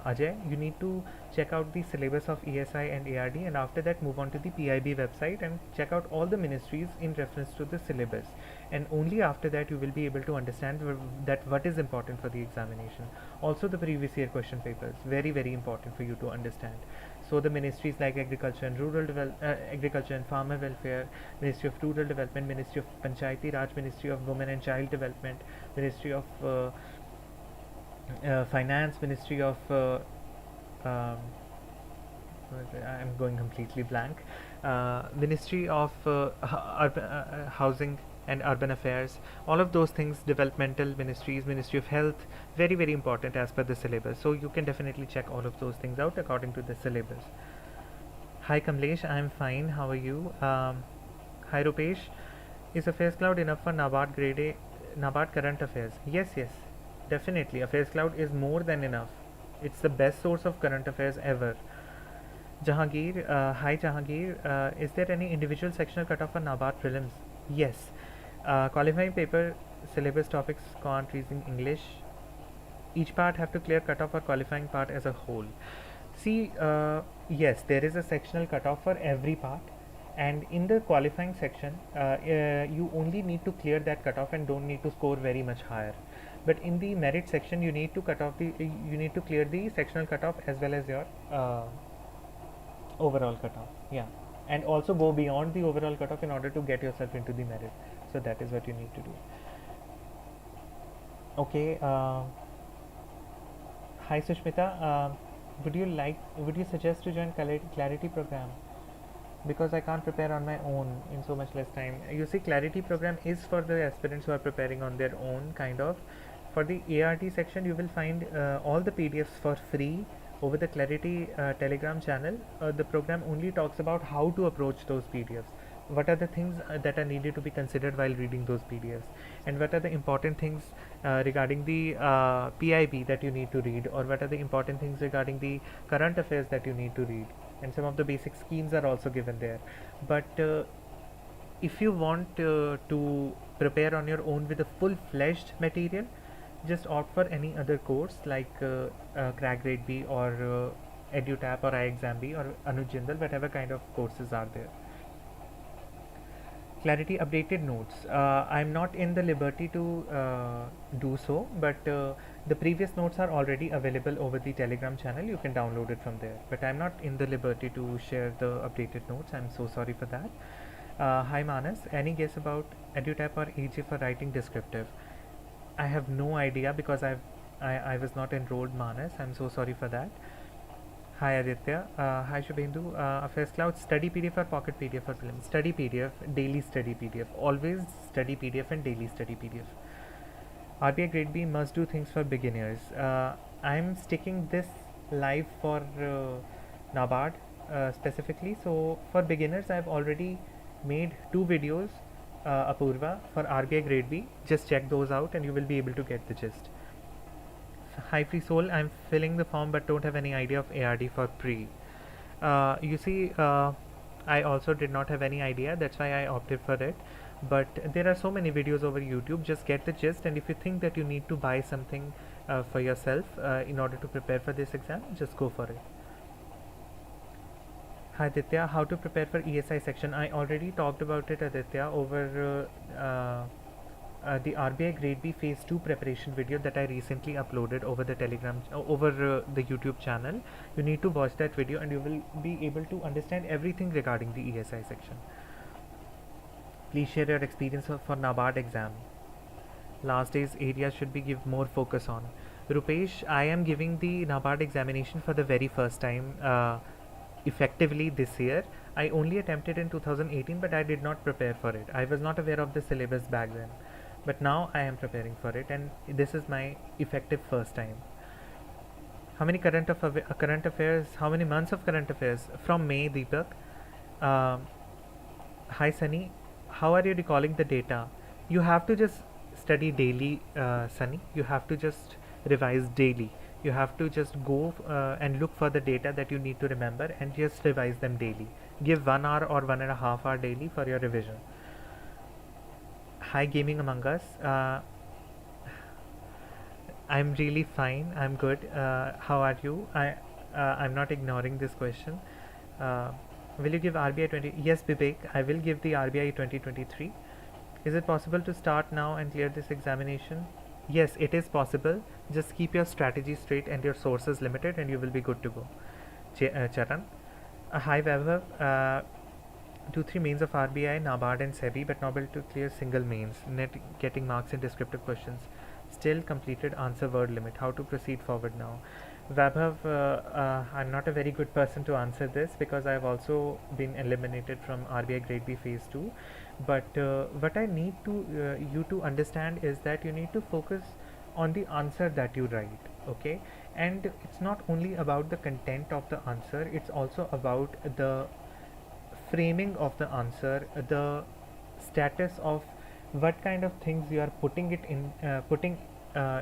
Ajay, you need to check out the syllabus of ESI and ARD, and after that move on to the PIB website and check out all the ministries in reference to the syllabus, and only after that you will be able to understand that what is important for the examination. Also the previous year question papers, very important for you to understand. So the ministries like agriculture and farmer welfare, Ministry of Rural Development, Ministry of Panchayati Raj, Ministry of Women and Child Development, Ministry of Finance, Ministry of I'm going completely blank. Ministry of Housing and Urban Affairs, all of those things, developmental ministries, Ministry of Health, very important as per the syllabus. So you can definitely check all of those things out according to the syllabus. Hi Kamlesh, I am fine. How are you? Hi Rupesh, is Affairs Cloud enough for NABARD Grade-A, NABARD Current Affairs? Yes, definitely. Affairs Cloud is more than enough. It's the best source of current affairs ever. Jahangir, hi Jahangir, is there any individual sectional cutoff for NABARD prelims? Yes. Qualifying paper, syllabus topics, quant, reasoning, English. Each part have to clear cutoff for qualifying part as a whole. See, yes, there is a sectional cutoff for every part, and in the qualifying section, you only need to clear that cutoff and don't need to score very much higher. But in the merit section, you need to clear the sectional cutoff as well as your overall cutoff. Yeah, and also go beyond the overall cutoff in order to get yourself into the merit. So that is what you need to do. Okay. Hi Sushmita. Would you suggest to join Clarity program? Because I can't prepare on my own in so much less time. You see, Clarity program is for the aspirants who are preparing on their own, kind of. For the ART section, you will find all the PDFs for free over the Clarity Telegram channel. The program only talks about how to approach those PDFs. What are the things that are needed to be considered while reading those PDFs, and what are the important things regarding the PIB that you need to read, or what are the important things regarding the current affairs that you need to read, and some of the basic schemes are also given there. But if you want to prepare on your own with a full-fledged material, just opt for any other course like Crack Grade B or EduTap or iExam B or Anuj Jindal, whatever kind of courses are there. Clarity updated notes. I'm not in the liberty to do so, but the previous notes are already available over the Telegram channel. You can download it from there, but I'm not in the liberty to share the updated notes. I'm so sorry for that. Hi Manas, any guess about EduTap or EJ for writing descriptive? I have no idea because I was not enrolled, Manas. I'm so sorry for that. Hi Aditya. Hi Shubhendu. Affairs Cloud study PDF or pocket PDF for prelims? Study PDF, daily study PDF. Always study PDF and daily study PDF. RBI Grade B must do things for beginners. I'm sticking this live for NABARD specifically. So for beginners, I've already made 2 videos, Apurva, for RBI Grade B. Just check those out and you will be able to get the gist. Hi Free Soul, I'm filling the form but don't have any idea of ARD for pre. You see, I also did not have any idea, that's why I opted for it. But there are so many videos over YouTube, just get the gist, and if you think that you need to buy something for yourself in order to prepare for this exam, just go for it. Hi Aditya, how to prepare for ESI section? I already talked about it, Aditya, over the RBI Grade B Phase 2 preparation video that I recently uploaded over the Telegram, over the YouTube channel. You need to watch that video and you will be able to understand everything regarding the ESI section. Please share your experience for NABARD exam. Last days areas should be give more focus on. Rupesh, I am giving the NABARD examination for the very first time effectively this year. I only attempted in 2018, but I did not prepare for it. I was not aware of the syllabus back then, but now I am preparing for it, and this is my effective first time. How many current affairs? How many months of current affairs? From May, Deepak. Um Hi Sunny, how are you recalling the data? You have to just study daily, Sunny. You have to just revise daily. You have to just go and look for the data that you need to remember and just revise them daily. Give 1 hour or 1.5 hour daily for your revision. Hi Gaming Among Us. I'm really fine. I'm good. How are you? I'm not ignoring this question. Uh, will you give RBI 20? Yes, Vivek. I will give the RBI 2023. Is it possible to start now and clear this examination? Yes, it is possible. Just keep your strategy straight and your sources limited, and you will be good to go. Charan. Hi Vaibhav. 2-3 mains of RBI, NABARD and SEBI, but not able to clear single mains. Net getting marks in descriptive questions. Still completed answer word limit. How to proceed forward now? Vaibhav, I'm not a very good person to answer this because I've also been eliminated from RBI Grade B Phase 2. But what I need to you to understand is that you need to focus on the answer that you write, okay? And it's not only about the content of the answer, it's also about the framing of the answer, the status of what kind of things you are putting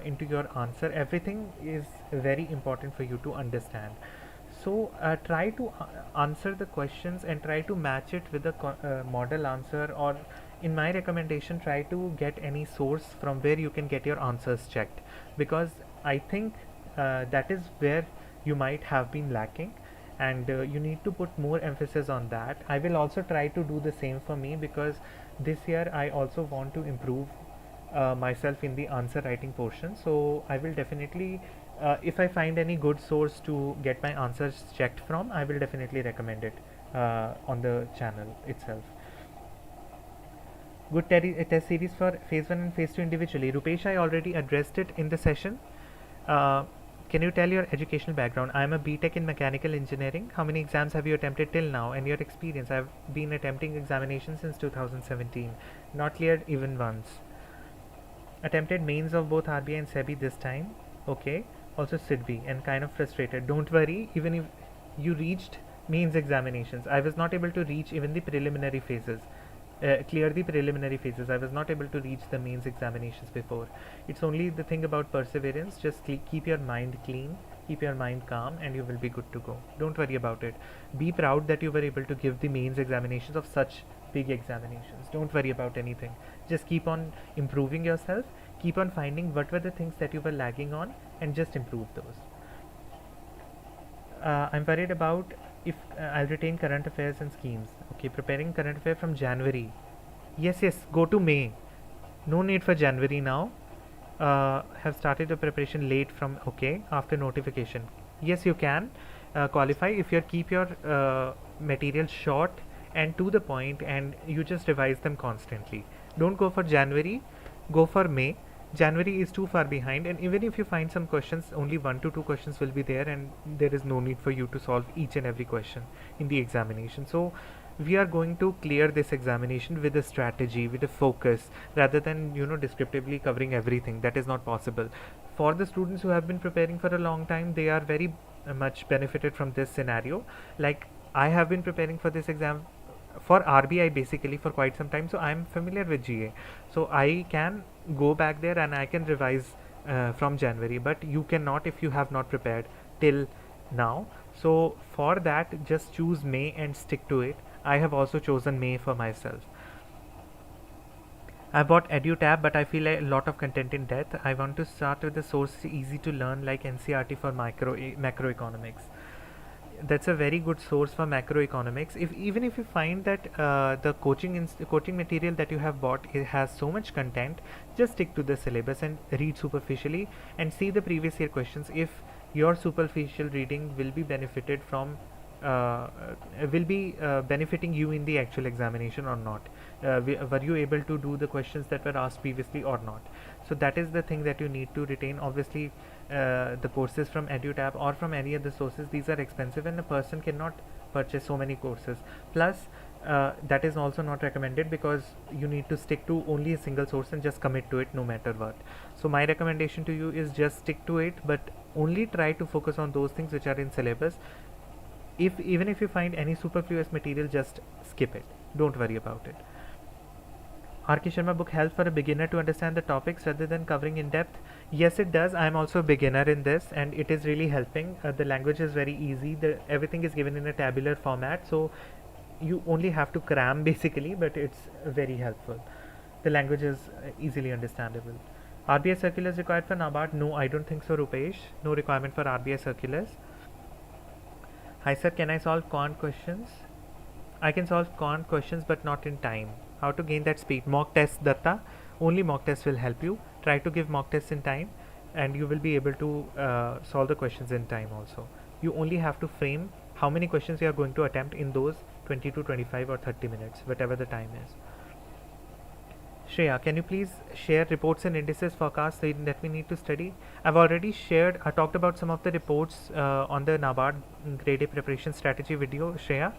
into your answer. Everything is very important for you to understand. So try to answer the questions and try to match it with the model answer, or in my recommendation, try to get any source from where you can get your answers checked, because I think that is where you might have been lacking, and you need to put more emphasis on that. I will also try to do the same for me, because this year I also want to improve myself in the answer writing portion. So I will definitely if I find any good source to get my answers checked from, I will definitely recommend it on the channel itself. Good test series for phase 1 and phase 2 individually. Rupesh, I already addressed it in the session. Can you tell your educational background? I am a BTech in mechanical engineering. How many exams have you attempted till now, and your experience? I have been attempting examinations since 2017. Not cleared even once. Attempted mains of both RBI and SEBI this time. Okay. Also SIDBI, and kind of frustrated. Don't worry, even if you reached mains examinations, I was not able to reach even the preliminary phases. Clear the preliminary phases. I was not able to reach the mains examinations before. It's only the thing about perseverance. Just keep your mind clean, keep your mind calm, and you will be good to go. Don't worry about it. Be proud that you were able to give the mains examinations of such big examinations. Don't worry about anything. Just keep on improving yourself. Keep on finding what were the things that you were lagging on, and just improve those. I'm worried about if I'll retain current affairs and schemes. Okay, preparing current affair from January. Yes, go to May. No need for January now. Have started the preparation late from, okay, after notification. Yes, you can qualify if you keep your material short and to the point, and you just revise them constantly. Don't go for January, go for May. January is too far behind, and even if you find some questions, only 1 to 2 questions will be there, and there is no need for you to solve each and every question in the examination. So we are going to clear this examination with a strategy, with a focus, rather than descriptively covering everything. That is not possible. For the students who have been preparing for a long time, they are very much benefited from this scenario. Like, I have been preparing for this exam for RBI basically for quite some time, so I am familiar with GA, so I can go back there and I can revise from January, but you cannot if you have not prepared till now. So for that, just choose May and stick to it. I have also chosen May for myself. I bought EduTab, but I feel a lot of content in depth. I want to start with the source easy to learn like NCRT for macroeconomics. That's a very good source for macroeconomics. Even if you find that the coaching material that you have bought, it has so much content, just stick to the syllabus and read superficially and see the previous year questions. If your superficial reading will be benefited from benefiting you in the actual examination or not. Were you able to do the questions that were asked previously or not? So that is the thing that you need to retain. Obviously, the courses from EduTab or from any other sources, these are expensive, and a person cannot purchase so many courses. Plus, that is also not recommended, because you need to stick to only a single source and just commit to it no matter what. So my recommendation to you is just stick to it, but only try to focus on those things which are in syllabus. If even if you find any superfluous material, just skip it, don't worry about it. R.K. Sharma book helps for a beginner to understand the topics rather than covering in depth. Yes, it does. I am also a beginner in this, and it is really helping. The language is very easy. Everything is given in a tabular format, so you only have to cram basically, but it's very helpful. The language is easily understandable. RBI circulars required for NABARD? No, I don't think so, Rupesh. No requirement for RBI circulars. Hi sir, can I solve quant questions? I can solve quant questions, but not in time. How to gain that speed? Mock tests, Datta. Only mock tests will help you. Try to give mock tests in time, and you will be able to solve the questions in time also. You only have to frame how many questions you are going to attempt in those 20 to 25 or 30 minutes, whatever the time is. Shreya, can you please share reports and indices forecasts that we need to study? I've already shared, I talked about some of the reports on the NABARD Grade-A preparation strategy video, Shreya.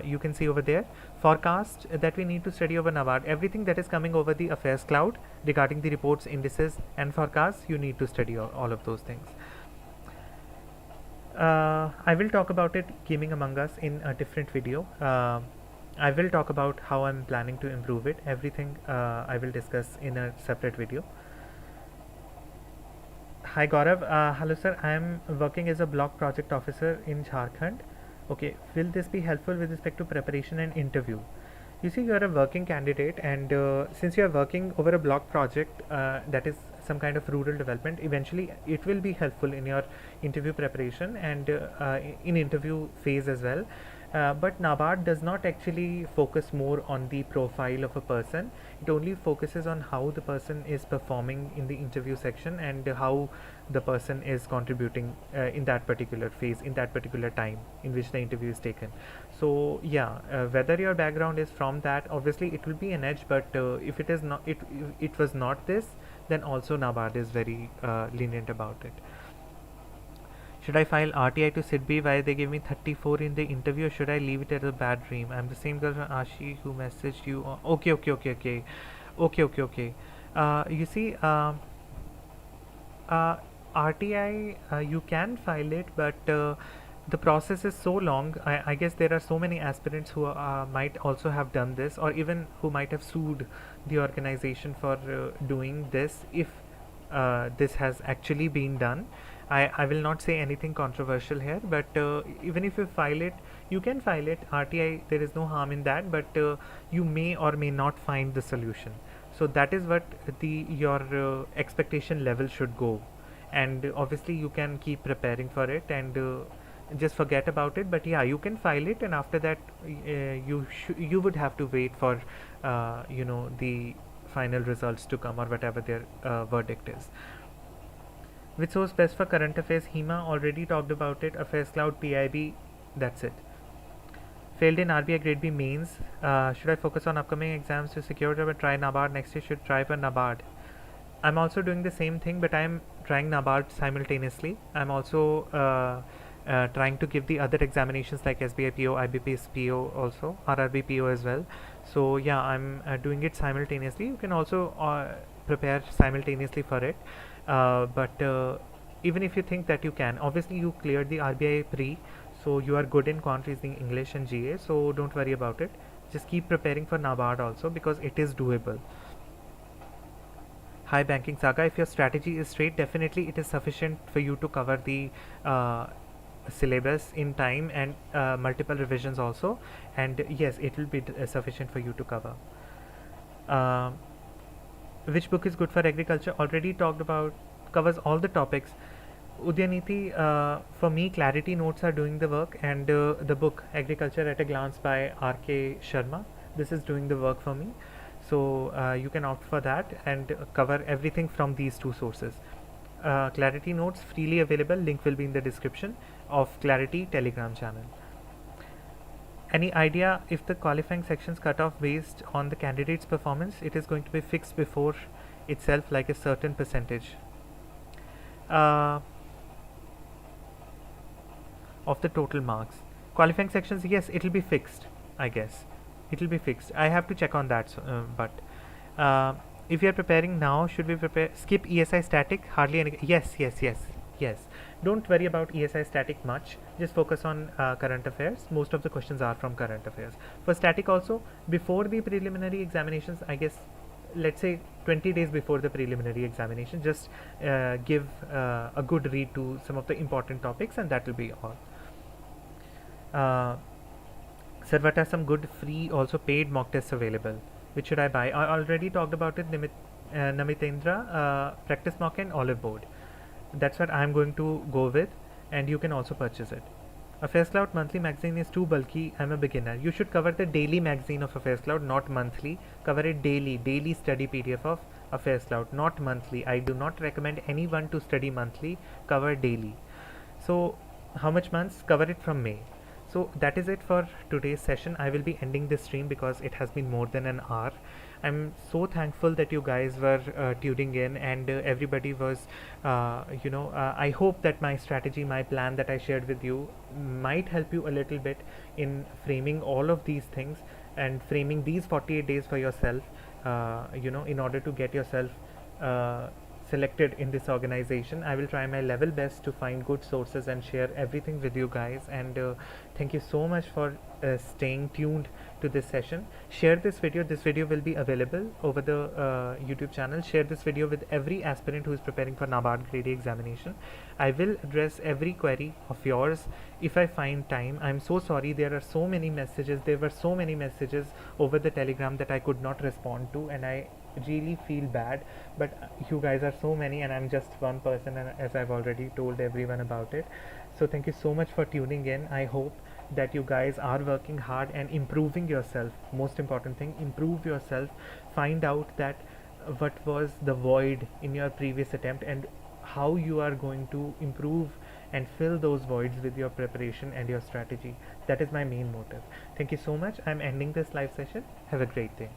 You can see over there. Forecast that we need to study over NABARD. Everything that is coming over the affairs cloud regarding the reports, indices and forecasts, you need to study all of those things. I will talk about it, Gaming Among Us, in a different video. I will talk about how I'm planning to improve it. Everything I will discuss in a separate video. Hi Gaurav, hello sir, I am working as a block project officer in Jharkhand. Okay, will this be helpful with respect to preparation and interview? You see, you are a working candidate, and since you are working over a block project, that is some kind of rural development, eventually it will be helpful in your interview preparation and in interview phase as well. But NABARD does not actually focus more on the profile of a person. It only focuses on how the person is performing in the interview section and how the person is contributing in that particular phase, in that particular time in which the interview is taken. So yeah, whether your background is from that, obviously it will be an edge, but if it is not, it was not this, then also NABARD is very lenient about it. Should I file RTI to SIDBI while they give me 34 in the interview, or should I leave it as a bad dream? I'm the same girl from Ashi who messaged you. Okay. You see, RTI, you can file it, but the process is so long. I guess there are so many aspirants who might also have done this, or even who might have sued the organization for doing this if this has actually been done. I will not say anything controversial here, but even if you file it, you can file it. RTI, there is no harm in that, but you may or may not find the solution. So that is what your expectation level should go, and obviously you can keep preparing for it and just forget about it. But yeah, you can file it, and after that you would have to wait for the final results to come, or whatever their verdict is. Which source best for current affairs? HEMA, already talked about it. Affairs Cloud, PIB, that's it. Failed in RBI Grade B mains. Should I focus on upcoming exams to secure job or try NABARD next year? Should try for NABARD. I'm also doing the same thing, but I'm trying NABARD simultaneously. I'm also trying to give the other examinations like SBI PO, IBPS PO also, RRB PO as well. So yeah, I'm doing it simultaneously. You can also prepare simultaneously for it. But even if you think that you can, obviously you cleared the RBI pre, so you are good in quant reasoning, English and GA, so don't worry about it. Just keep preparing for NABARD also, because it is doable. Hi Banking Saga, if your strategy is straight, definitely it is sufficient for you to cover the syllabus in time and multiple revisions also, and yes, it will be sufficient for you to cover. Which book is good for agriculture? Already talked about, covers all the topics. Udyaniti, for me, clarity notes are doing the work, and the book Agriculture at a Glance by R.K. Sharma, this is doing the work for me. So you can opt for that and cover everything from these two sources. Clarity notes freely available, link will be in the description of Clarity Telegram channel. Any idea if the qualifying sections cut off based on the candidate's performance? It is going to be fixed before itself, like a certain percentage uh, of the total marks. Qualifying sections, yes, it will be fixed. I guess it will be fixed. I have to check on that. But if you are preparing now, should we prepare? Skip ESI static. Hardly any. Yes, yes, yes, yes. Don't worry about ESI static much. Just focus on current affairs. Most of the questions are from current affairs. For static also, before the preliminary examinations, I guess, let's say 20 days before the preliminary examination, just give a good read to some of the important topics, and that will be all. Sir, what are some good free, also paid mock tests available? Which should I buy? I already talked about it. Namitendra, Practice Mock and Olive Board. That's what I'm going to go with, and you can also purchase it. Affairs Cloud monthly magazine is too bulky. I'm a beginner. You should cover the daily magazine of Affairs Cloud, not monthly. Cover it daily. Daily study PDF of Affairs Cloud, not monthly. I do not recommend anyone to study monthly. Cover daily. So, how much months? Cover it from May. So that is it for today's session. I will be ending this stream because it has been more than an hour. I'm so thankful that you guys were tuning in, and everybody was, I hope that my strategy, my plan that I shared with you might help you a little bit in framing all of these things and framing these 48 days for yourself, in order to get yourself selected in this organization. I will try my level best to find good sources and share everything with you guys, and thank you so much for staying tuned to this session. Share this video will be available over the YouTube channel. Share this video with every aspirant who is preparing for NABARD Grade-A examination. I will address every query of yours if I find time. I'm so sorry, there were so many messages over the Telegram that I could not respond to, and I really feel bad, but you guys are so many and I'm just one person, and as I've already told everyone about it. So thank you so much for tuning in. I hope that you guys are working hard and improving yourself. Most important thing, improve yourself. Find out that what was the void in your previous attempt and how you are going to improve and fill those voids with your preparation and your strategy. That is my main motive. Thank you so much. I'm ending this live session. Have a great day.